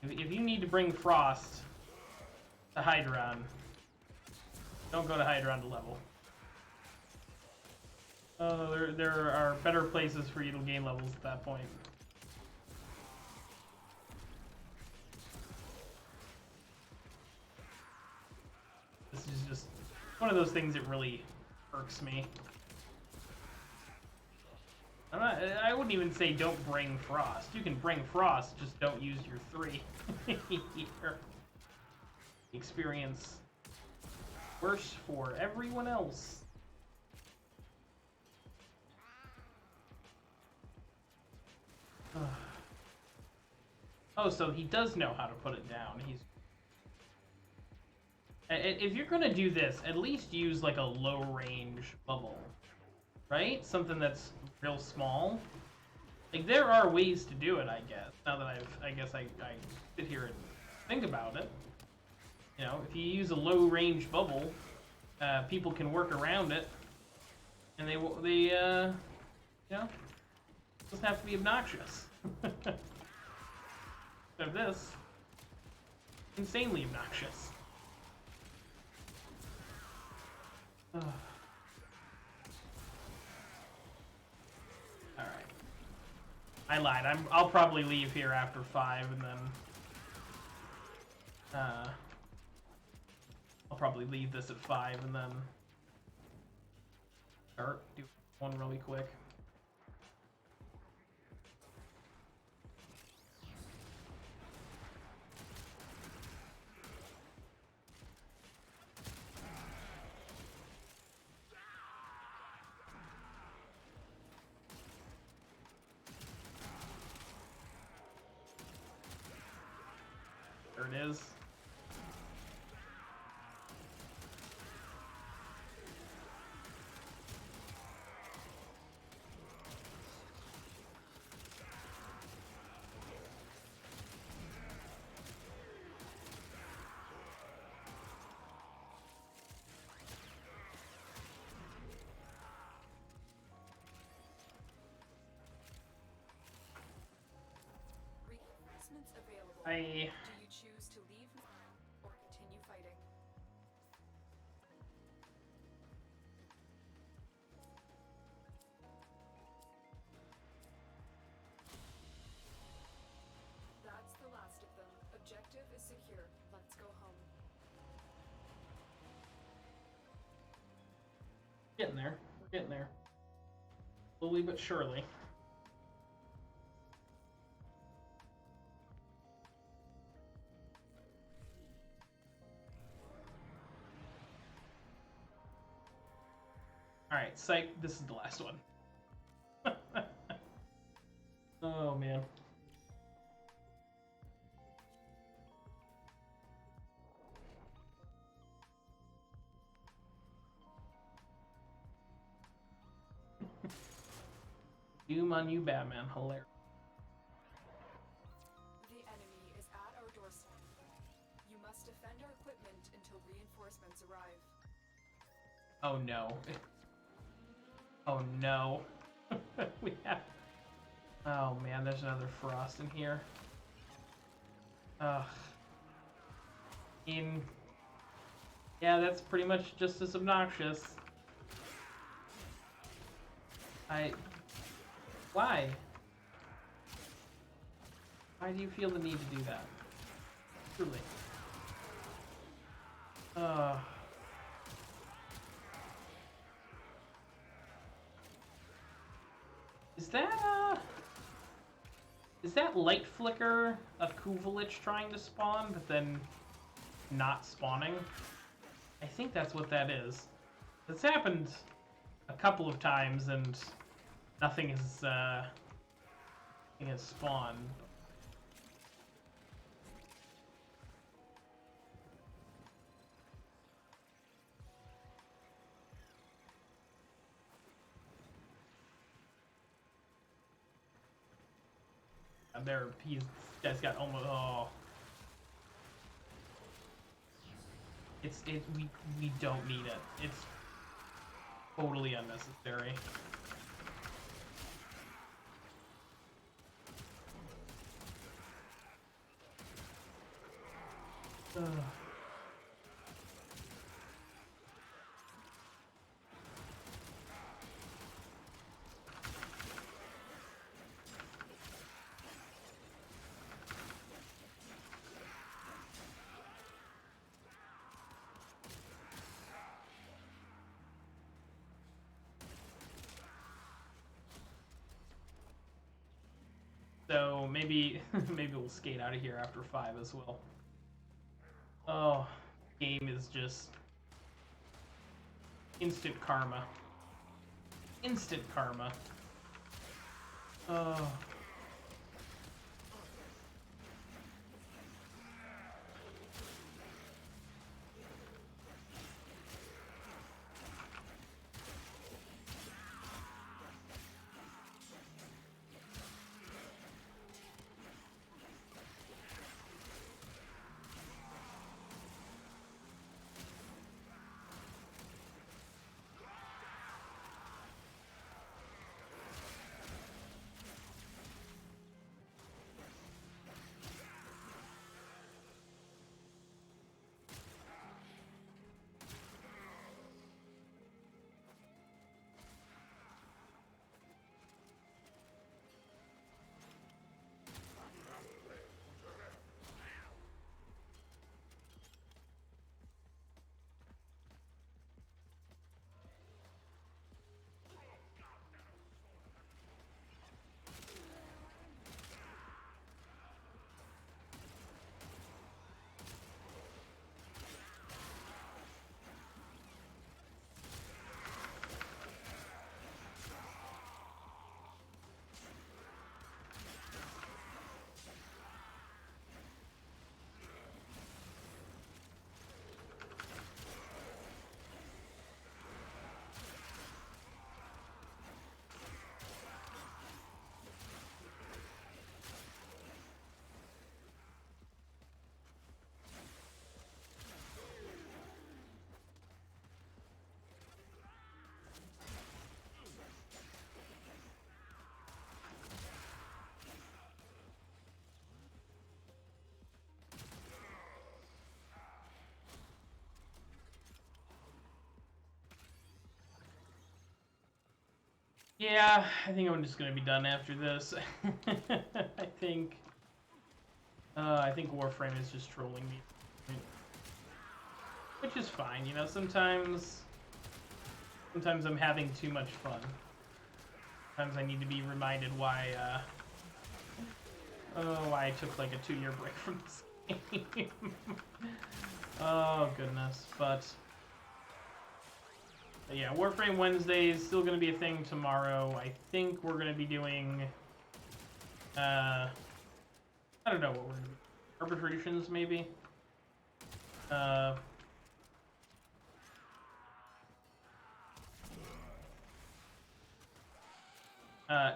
If you need to bring Frost to Hydron, don't go to Hydron to level. There are better places for you to gain levels at that point. This is just one of those things that really irks me. I wouldn't even say don't bring Frost. You can bring Frost, just don't use your 3. Here. Experience worse for everyone else. Oh, so he does know how to put it down. If you're gonna do this, at least use like a low range bubble, right? Something that's real small. Like there are ways to do it, I guess. Now that I sit here and think about it. You know, if you use a low range bubble, people can work around it, and they you know, doesn't have to be obnoxious. Of this, insanely obnoxious. All right, I lied. I'll probably leave here after 5, and then I'll probably leave this at 5, and then start do one really quick. There it is. Reinforcements available. I Do you choose to leave or continue fighting? That's the last of them. Objective is secure. Let's go home. getting there. We're getting there. Slowly but surely. Alright, psych, this is the last one. Oh Oh man. Doom on you, Batman. Hilarious. The enemy is at our doorstep. You must defend our equipment until reinforcements arrive. Oh no. Oh no. We have... Oh man, there's another Frost in here. Ugh. Yeah, that's pretty much just as obnoxious. Why? Why do you feel the need to do that? Truly. Is that light flicker a Kuvelich trying to spawn, but then not spawning? I think that's what that is. It's happened a couple of times, and nothing has spawned. He's got almost. Oh, we don't need it. It's totally unnecessary. Ugh. So maybe we'll skate out of here after 5 as well. Oh, game is just instant karma. Instant karma. Oh. Yeah, I think I'm just gonna be done after this. I think Warframe is just trolling me, which is fine. You know, sometimes I'm having too much fun. Sometimes I need to be reminded why I took like a 2-year break from this game. Oh goodness, but yeah, Warframe Wednesday is still going to be a thing tomorrow. I think we're going to be doing I don't know what we're gonna do. Arbitrations, maybe?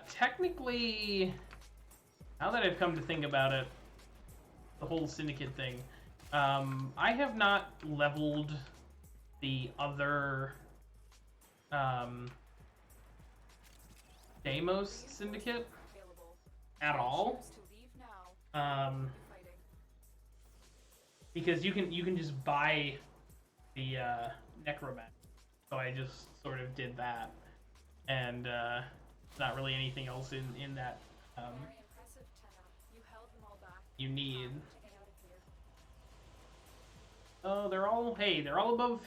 Technically, now that I've come to think about it, the whole syndicate thing, I have not leveled the other Deimos syndicate Available. at all. Choose to leave now. Fighting. Because you can just buy the necromancer, so I just sort of did that, and not really anything else in that Very impressive, Tenna. You held them all back. you need. Time to get out of here. Oh, they're all above.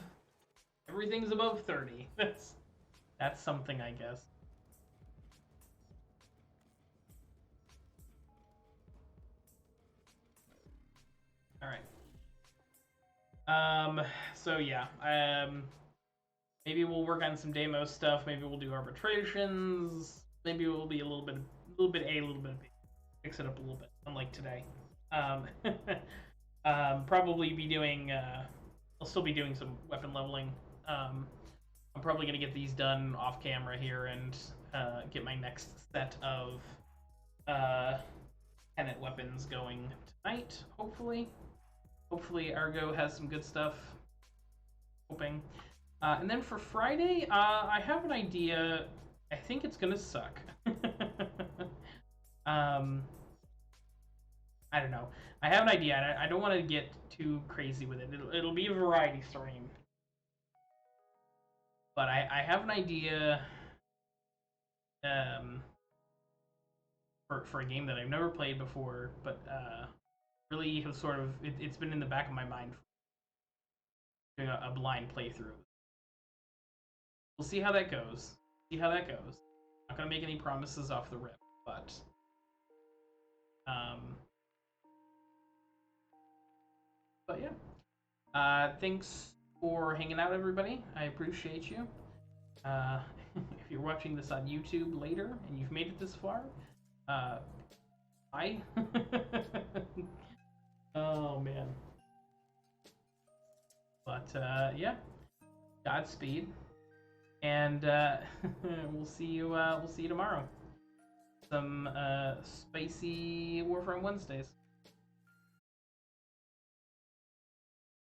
Everything's above 30. That's something, I guess. All right. So yeah. Maybe we'll work on some Deimos stuff. Maybe we'll do arbitrations. Maybe we'll be a little bit A, a little bit B. Fix it up a little bit, unlike today. Probably be doing. I'll still be doing some weapon leveling. I'm probably gonna get these done off camera here and get my next set of Tenet weapons going tonight. Hopefully Argo has some good stuff. Hoping. And then for Friday, I have an idea. I think it's gonna suck. I don't know. I have an idea. I don't want to get too crazy with it. It'll be a variety stream. But I have an idea for a game that I've never played before, but really have sort of it's been in the back of my mind doing a blind playthrough. We'll see how that goes. Not gonna make any promises off the rip, but yeah. Thanks for hanging out, everybody. I appreciate you. If you're watching this on YouTube later and you've made it this far, hi. Oh man. But yeah, Godspeed, and we'll see you tomorrow. Some spicy Warframe Wednesdays.